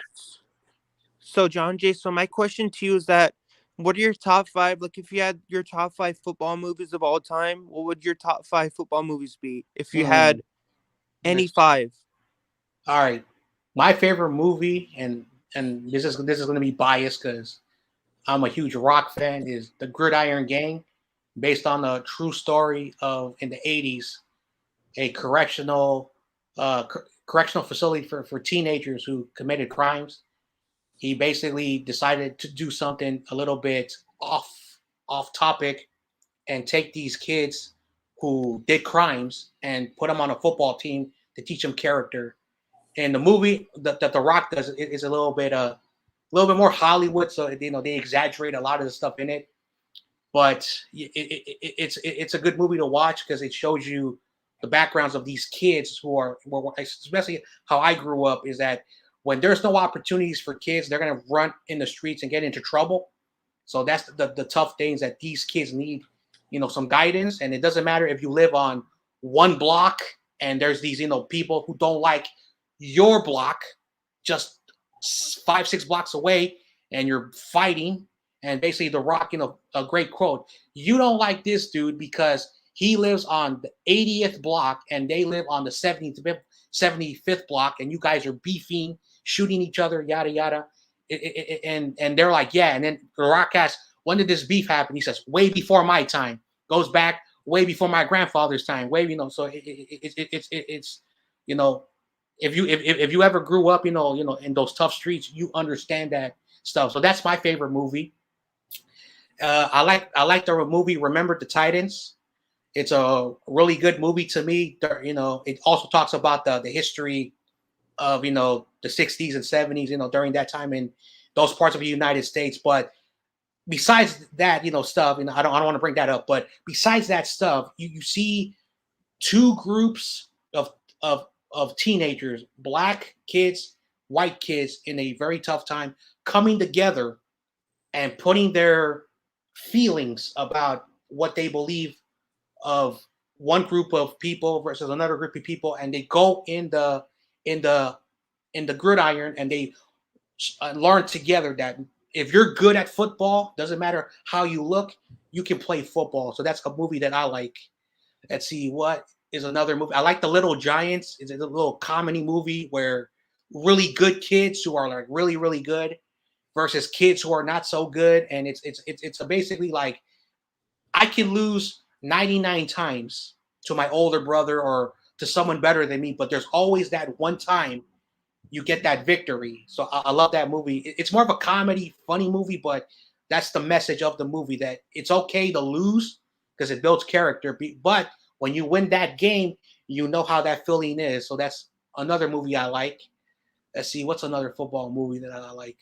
So John Jay, so my question to you is that, what are your top 5? Like, if you had your top 5 football movies of all time, what would your top 5 football movies be if you had any 5?
All right, my favorite movie, and this is going to be biased because I'm a huge rock fan, is The Gridiron Gang, based on a true story of, in the 80s, a correctional facility for teenagers who committed crimes. He basically decided to do something a little bit off topic and take these kids who did crimes and put them on a football team to teach them character. And the movie that The Rock does is a little bit more Hollywood, so they exaggerate a lot of the stuff in it. But it's a good movie to watch because it shows you the backgrounds of these kids who are, especially how I grew up, is that when there's no opportunities for kids, they're going to run in the streets and get into trouble. So that's the tough things that these kids need, some guidance. And it doesn't matter if you live on one block and there's these, people who don't like your block, just 5-6 blocks away, and you're fighting. And basically The Rock, a great quote, you don't like this dude because he lives on the 80th block and they live on the 75th block, and you guys are beefing, shooting each other, yada yada. And they're like, yeah. And then The Rock asks, when did this beef happen? He says, way before my time. Goes back way before my grandfather's time. So it's if you ever grew up, in those tough streets, you understand that stuff. So that's my favorite movie. I like the movie Remember the Titans. It's a really good movie to me. It also talks about the history of, the 60s and 70s, during that time in those parts of the United States. But besides that, stuff, I don't want to bring that up. But besides that stuff, you see two groups of teenagers, black kids, white kids, in a very tough time, coming together and putting their feelings about what they believe of one group of people versus another group of people, and they go in the gridiron, and they learn together that if you're good at football, doesn't matter how you look, you can play football. So that's a movie that I like. Let's see, what is another movie? I like The Little Giants. It's a little comedy movie where really good kids who are like really, really good versus kids who are not so good. And it's basically like, I can lose 99 times to my older brother or to someone better than me, but there's always that one time you get that victory. So I love that movie. It's more of a comedy, funny movie, but that's the message of the movie, that it's okay to lose because it builds character. But when you win that game, you know how that feeling is. So that's another movie I like. Let's see, what's another football movie that I like?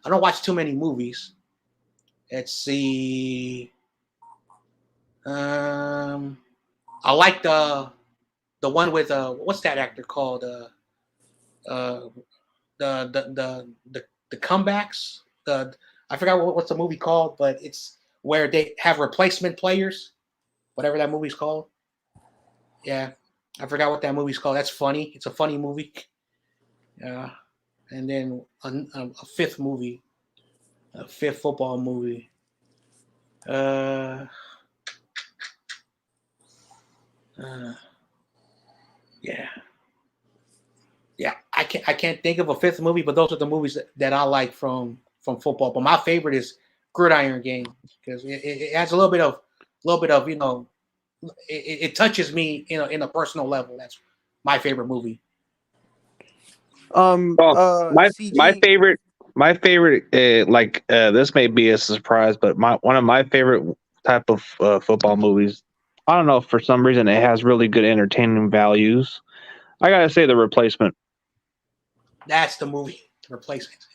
I don't watch too many movies. Let's see. I like the one with what's that actor called? The comebacks. I forgot what's the movie called, but it's where they have replacement players. Whatever that movie's called. Yeah, I forgot what that movie's called. That's funny. It's a funny movie. Yeah, and then a fifth football movie. Yeah. I can't think of a fifth movie, but those are the movies that I like from football. But my favorite is Gridiron Gang because it has a little bit of it touches me in a personal level. That's my favorite movie.
My favorite, this may be a surprise, but one of my favorite type of football movies. I don't know, for some reason it has really good entertaining values. I gotta say, The Replacement.
That's the movie, The Replacement.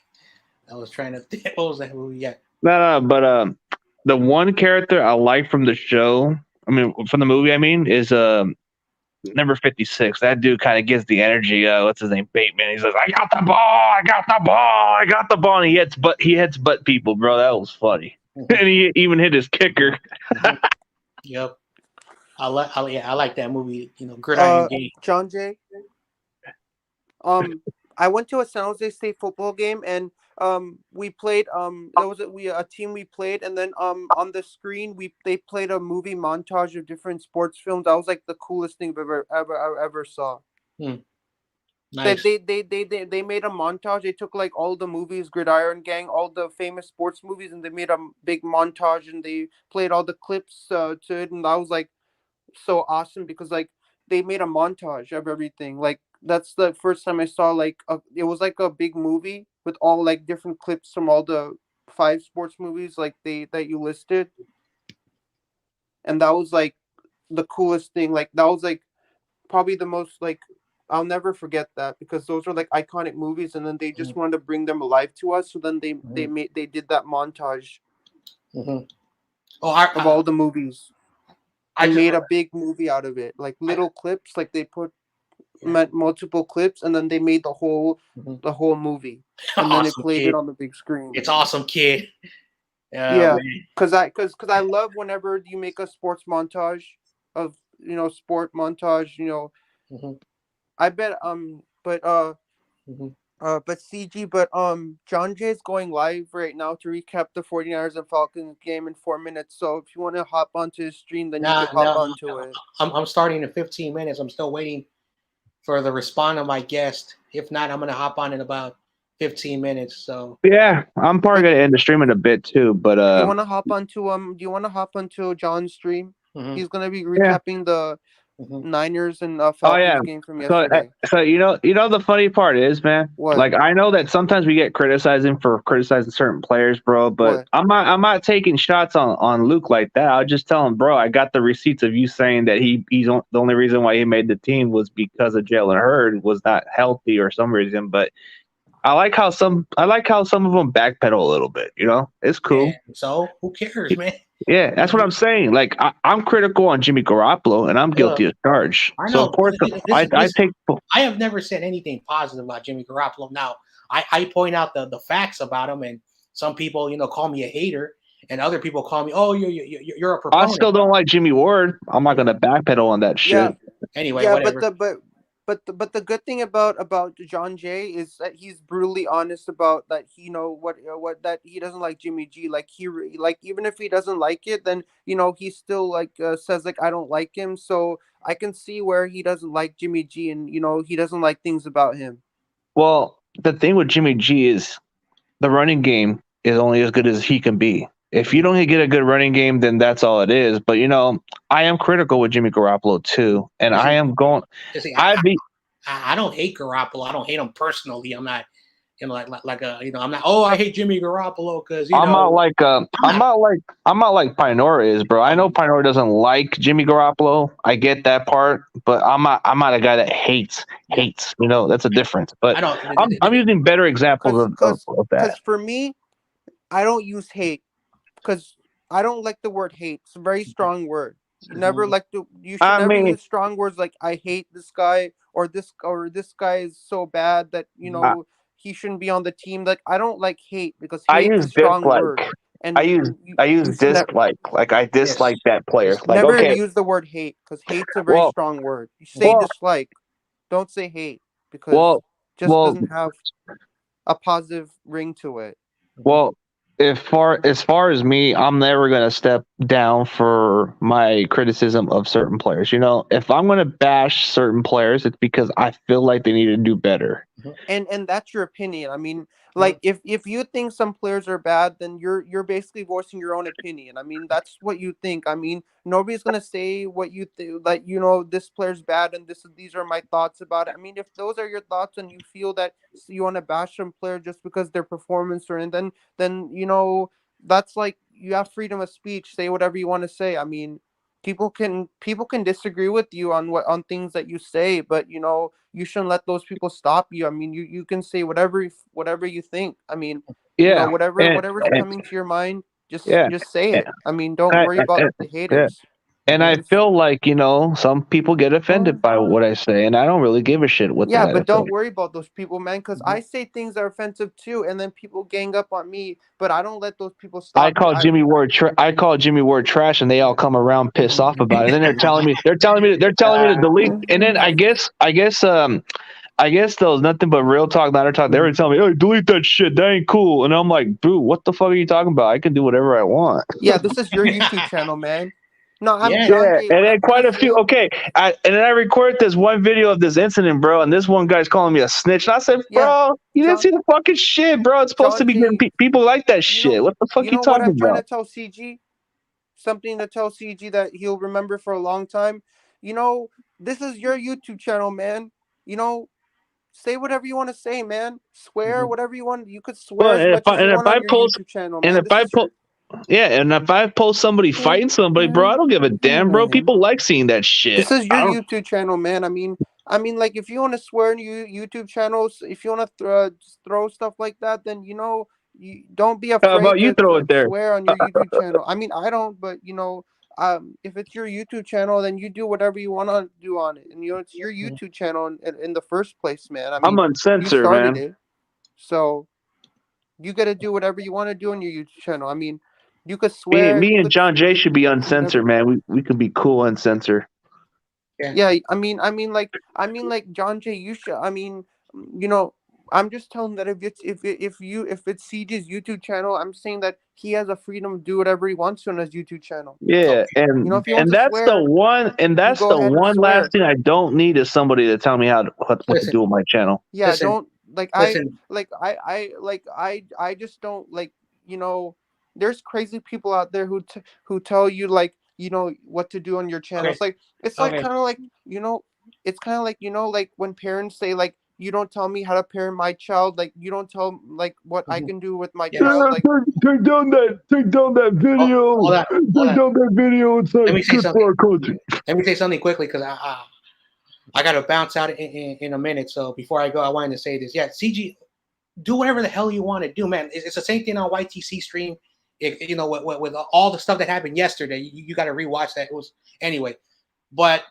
I was trying to think. What was that movie? Yeah.
No, but the one character I like from the show, I mean, from the movie, I mean, is number 56. That dude kind of gives the energy. What's his name? Bateman. He says, "I got the ball. I got the ball. I got the ball." And he hits butt people, bro. That was funny.
Mhm.
And he even hit his kicker.
Yep. I like that movie. Gridiron Gang.
John Jay. I went to a San Jose State football game, and we played there was a team we played, and then on the screen they played a movie montage of different sports films. That was like the coolest thing I've ever saw.
Nice.
They made a montage. They took like all the movies, Gridiron Gang, all the famous sports movies, and they made a big montage, and they played all the clips to it, and that was like so awesome because like they made a montage of everything. Like that's the first time I saw like it was like a big movie with all like different clips from all the 5 sports movies like that you listed, and that was like the coolest thing. Like that was like probably the most like I'll never forget that because those are like iconic movies, and then they just wanted to bring them alive to us. So then they did that montage
of
all the movies. I made a big movie out of it, like little clips. Like they put multiple clips, and then they made the whole movie, and then they played it on the big screen.
It's awesome, kid.
Yeah, because I love whenever you make a sports montage of sport montage. I bet but CG, but John Jay is going live right now to recap the 49ers and Falcons game in 4 minutes. So if you want to hop onto his stream, then you can hop onto it.
I'm starting in 15 minutes. I'm still waiting for the response of my guest. If not, I'm gonna hop on in about 15 minutes. So
yeah, I'm probably gonna end the stream in a bit too. But
you want to hop onto Do you want to hop onto John's stream? He's gonna be recapping the Niners and Falcons game from yesterday.
So you know the funny part is, man.
What?
Like I know that sometimes we get criticizing certain players, bro. But I'm not taking shots on Luke like that. I'll just tell him, bro. I got the receipts of you saying that he's the only reason why he made the team was because of Jalen Hurd was not healthy or some reason. But I like how some of them backpedal a little bit. It's cool.
Yeah, so who cares, man?
Yeah, that's what I'm saying. Like I'm critical on Jimmy Garoppolo, and I'm guilty of charge.
I know.
So of course,
I have never said anything positive about Jimmy Garoppolo. Now I point out the facts about him, and some people call me a hater, and other people call me, oh, you're a proponent.
I still don't like Jimmy Ward. I'm not gonna backpedal on that shit.
Yeah. Anyway, whatever.
But the good thing about John Jay is that he's brutally honest about that. What that he doesn't like Jimmy G. Like even if he doesn't like it, then he still like says like I don't like him. So I can see where he doesn't like Jimmy G, and he doesn't like things about him.
Well, the thing with Jimmy G is the running game is only as good as he can be. If you don't get a good running game, then that's all it is. But I am critical with Jimmy Garoppolo too, and I am going.
I don't hate Garoppolo. I don't hate him personally. I'm not, I'm not. Oh, I hate Jimmy Garoppolo because
I'm not like Pinora is, bro. I know Pinora doesn't like Jimmy Garoppolo. I get that part, but I'm not a guy that hates. That's a difference. But I'm using better examples of that.
Because for me, I don't use hate. Because I don't like the word hate. It's a very strong word. You never you should never use strong words like I hate this guy or this guy is so bad that he shouldn't be on the team. Like I don't like hate because hate is a strong word. And
I use dislike. Like I dislike that player. Like
never use the word hate because hate's a very strong word. You say dislike, don't say hate because it just doesn't have a positive ring to it.
Well, as far as me, I'm never gonna step down for my criticism of certain players. If I'm gonna bash certain players, it's because I feel like they need to do better.
And that's your opinion. I mean, like if you think some players are bad, then you're basically voicing your own opinion. I mean, that's what you think. I mean, nobody's gonna say what you think. Like this player's bad, and these are my thoughts about it. I mean, if those are your thoughts, and you feel that you want to bash some player just because their performance, and then that's like you have freedom of speech. Say whatever you want to say. I mean, people can disagree with you on things that you say, but you shouldn't let those people stop you. I mean, you can say whatever you think. I mean,
Yeah,
whatever's
and
coming to your mind,
yeah,
just say
and
it. I mean, don't
I,
worry
I,
about
I-
the
yeah.
haters.
And I feel like some people get offended by what I say, and I don't really give a shit what they
Yeah,
gotta
but don't
say.
worry about those people, man, because I say things that are offensive too, and then people gang up on me, but I don't let those people
I
stop me.
call Jimmy Ward. I call Jimmy Ward trash, and they all come around pissed off about it. And then they're telling me to delete. And then I guess there was nothing but real talk, ladder talk. They were telling me, "Oh, delete that shit. That ain't cool." And I'm like, "Boo, what the fuck are you talking about? I can do whatever I want."
Yeah, this is your YouTube channel, man. No, I'm
Yeah.
John
Yeah,
Jay.
and then
Whatever
quite
you
a few.
say.
Okay, and then I recorded this one video of this incident, bro. And this one guy's calling me a snitch. And I said,
Yeah,
"Bro, you didn't
John
see the fucking shit, bro. It's supposed to
John
be getting
Jay.
people like that
You
shit.
know
What the fuck you
what
talking
I'm trying to
about?"
tell CG. Something to tell CG that he'll remember for a long time. This is your YouTube channel, man. You know, say whatever you want to say, man. Swear whatever you want. You could swear
Well,
as much as you want on your YouTube channel,
and
man.
if
This
I
is your.
post, yeah, and if I post somebody fighting somebody, bro, I don't give a damn, bro. People like seeing that shit.
This is your
I don't.
YouTube channel, man. I mean, like if you want to swear in your YouTube channels, if you want to throw stuff like that, then you don't be
How
afraid
about you throw
to
it there?
swear on your YouTube channel. I mean, I don't, but if it's your YouTube channel, then you do whatever you want to do on it, and it's your YouTube channel in the first place, man. I
I'm
mean, you
uncensored,
started
man.
it, so you got to do whatever you want to do on your YouTube channel. I mean, you could
Me,
swear,
me
you
and
could
John Jay should be
do whatever.
uncensored, man. We could be cool uncensored.
Yeah, I mean, like John Jay, you should. I mean, you know, I'm just telling that if it's CJ's YouTube channel, I'm saying that he has a freedom to do whatever he wants to on his YouTube channel.
Yeah,
If he wants
and
to
that's the
swear,
one, and
you
that's
go
the
ahead and
one last
swear.
thing I don't need is somebody to tell me what to
Listen,
do with my channel.
Yeah,
listen,
don't
listen.
I just don't there's crazy people out there who tell you what to do on your channel.
Okay,
It's like
okay.
kind of like it's kind of like like when parents say like you don't tell me how to parent my child, like you don't tell like what I can do with my
Yeah.
child, like
Take down that
Oh,
video.
hold on, hold on.
That video. It's
Let me say something.
our country.
Let me say something quickly because I got to bounce out in a minute. So before I go, I wanted to say this. Yeah, CG, do whatever the hell you want to do, man. It's the same thing on YTC stream. With all the stuff that happened yesterday, you got to rewatch that. It was anyway, but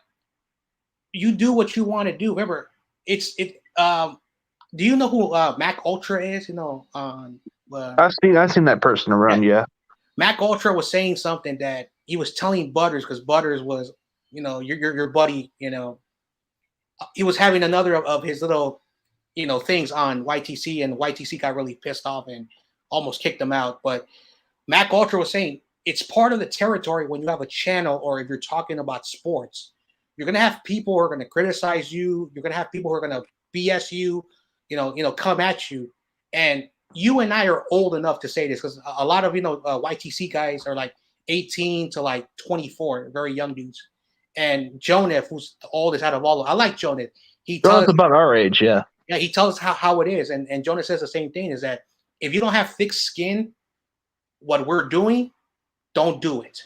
you do what you want to do. Remember, it's it. Do you know who Mac Ultra is?
I've seen that person
Yeah,
around. Yeah.
Mac Ultra was saying something that he was telling Butters because Butters was, your buddy. He was having another of his little, things on YTC, and YTC got really pissed off and almost kicked him out. But Mac Ultra was saying it's part of the territory when you have a channel or if you're talking about sports. You're gonna have people who are gonna criticize you. You're gonna have people who are gonna BS you, come at you. And you and I are old enough to say this because a lot of YTC guys are like 18 to like 24, very young dudes. And Jonef, who's the oldest out of all of them, I like Jonef. He tells
John's about our age. Yeah.
Yeah, he tells us how it is. And Jonah says the same thing, is that if you don't have thick skin, what we're doing, don't do it.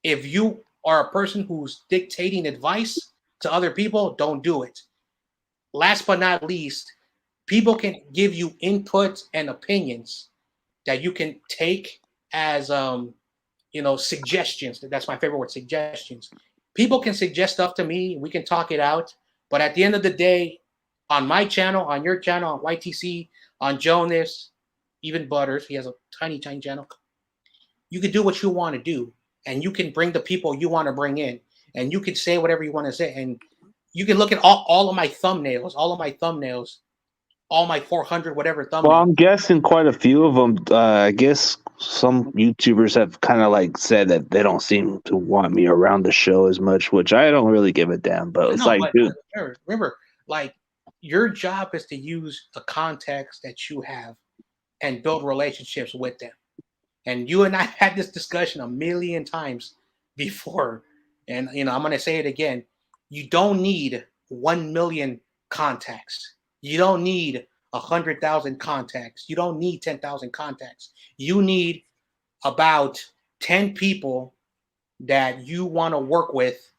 If you are a person who's dictating advice to other people, don't do it. Last but not least, people can give you input and opinions that you can take as suggestions. That's my favorite word, suggestions. People can suggest stuff to me, we can talk it out, but at the end of the day, on my channel, on your channel, on YTC, on Jonas, even Butters, he has a tiny channel. You can do what you want to do, and you can bring the people you want to bring in, and you can say whatever you want to say, and you can look at all of my thumbnails, all my 400 whatever
Well,
thumbnails.
I'm guessing quite a few of them. I guess some YouTubers have kind of like said that they don't seem to want me around the show as much, which I don't really give a damn. But it's like, dude,
Remember, like your job is to use the context that you have and build relationships with them. And you and I had this discussion a million times before, and I'm going to say it again. You don't need 1 million contacts. You don't need 100,000 contacts. You don't need 10,000 contacts. You need about 10 people that you want to work with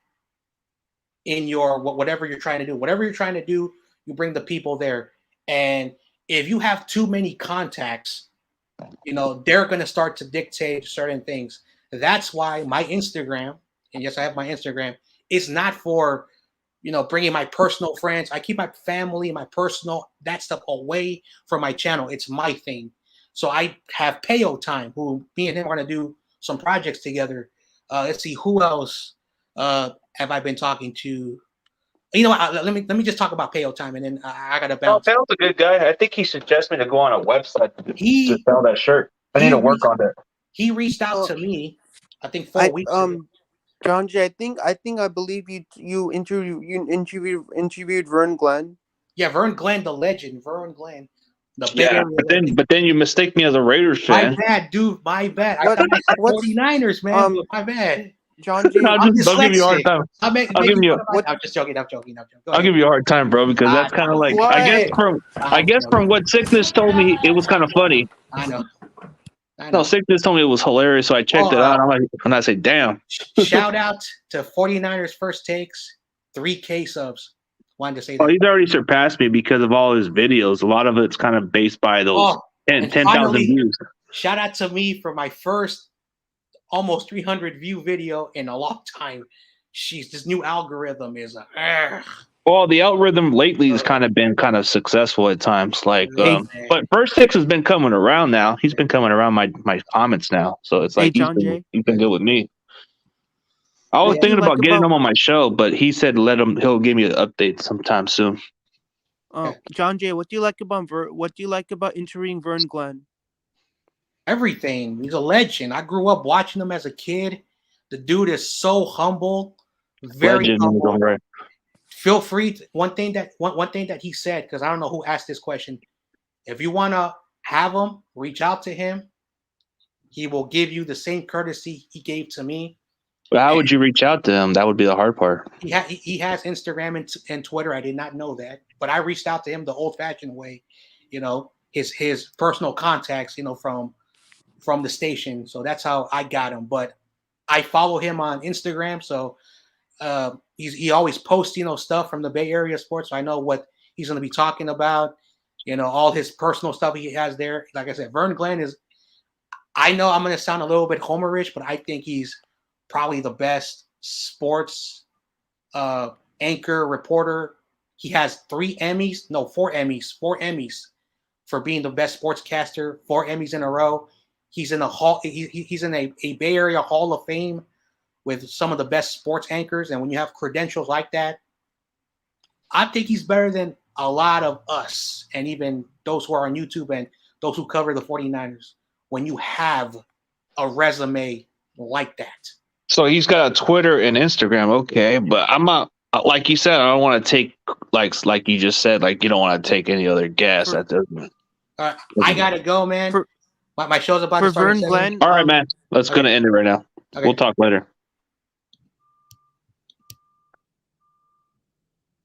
in your whatever you're trying to do. Whatever you're trying to do, you bring the people there. And if you have too many contacts, they're going to start to dictate certain things. That's why my Instagram, and yes, I have my Instagram, is not for, bringing my personal friends. I keep my family, my personal, that stuff away from my channel. It's my thing. So I have Payo Time, who me and him are going to do some projects together. Let's see, who else have I been talking to? Let me just talk about Payo Time, and then I got to bounce.
Payo's a good guy. I think he suggests me to go on a website to sell that shirt. I need to work on that.
He reached out to me, I think 4 weeks ago.
John Jay, I believe you interviewed Vern Glenn.
Yeah, Vern Glenn, the legend, Vern Glenn.
But then you mistake me as a Raiders fan.
My bad, dude. My bad. I thought you said 49ers, man. My bad.
John Jay,
I'll give you a hard time.
I'm just joking.
I'll give you a hard time, bro, because that's kind of like I guess from what Sickness told me, it was kind of funny.
I know.
No, Sickness told me it was hilarious, so I checked it out. I'm say, damn.
Shout out to 49ers First Takes, 3K subs. Wanted to say that.
Oh, he's already surpassed me because of all his videos. A lot of it's kind of based by those 10,000 views. Shout
out to me for my first almost 300 view video in a long time. This new algorithm is
well, the algorithm lately has kind of been successful at times. But First Takes has been coming around now. He's been coming around my comments now. So it's like he's been good with me. I was thinking about getting him on my show, but he said he'll give me an update sometime soon.
John Jay, what do you like about interviewing Vern Glenn?
Everything. He's a legend. I grew up watching him as a kid. The dude is so humble, very humble. Right. Feel free. One thing that he said, because I don't know who asked this question. If you want to have him, reach out to him. He will give you the same courtesy he gave to me.
But how would you reach out to him? That would be the hard part.
He has Instagram and Twitter. I did not know that, but I reached out to him the old-fashioned way. His personal contacts. From the station. So that's how I got him. But I follow him on Instagram, so he always posts stuff from the Bay Area sports. So I know what he's going to be talking about. All his personal stuff he has there. Like I said, Vern Glenn is. I know I'm going to sound a little bit homerish, but I think he's probably the best sports anchor reporter. He has 4 Emmys for being the best sportscaster. 4 Emmys in a row. He's in he's in a Bay Area Hall of Fame with some of the best sports anchors. And when you have credentials like that, I think he's better than a lot of us and even those who are on YouTube and those who cover the 49ers when you have a resume like that.
So he's got a Twitter and Instagram. Okay. But I'm not, like you said, I don't want to take, like you just said, you don't want to take any other guess at this.
I got to go, man. My show's about to start.
Vern Glenn.
All right, man. Let's going to end it right now. Okay. We'll talk later.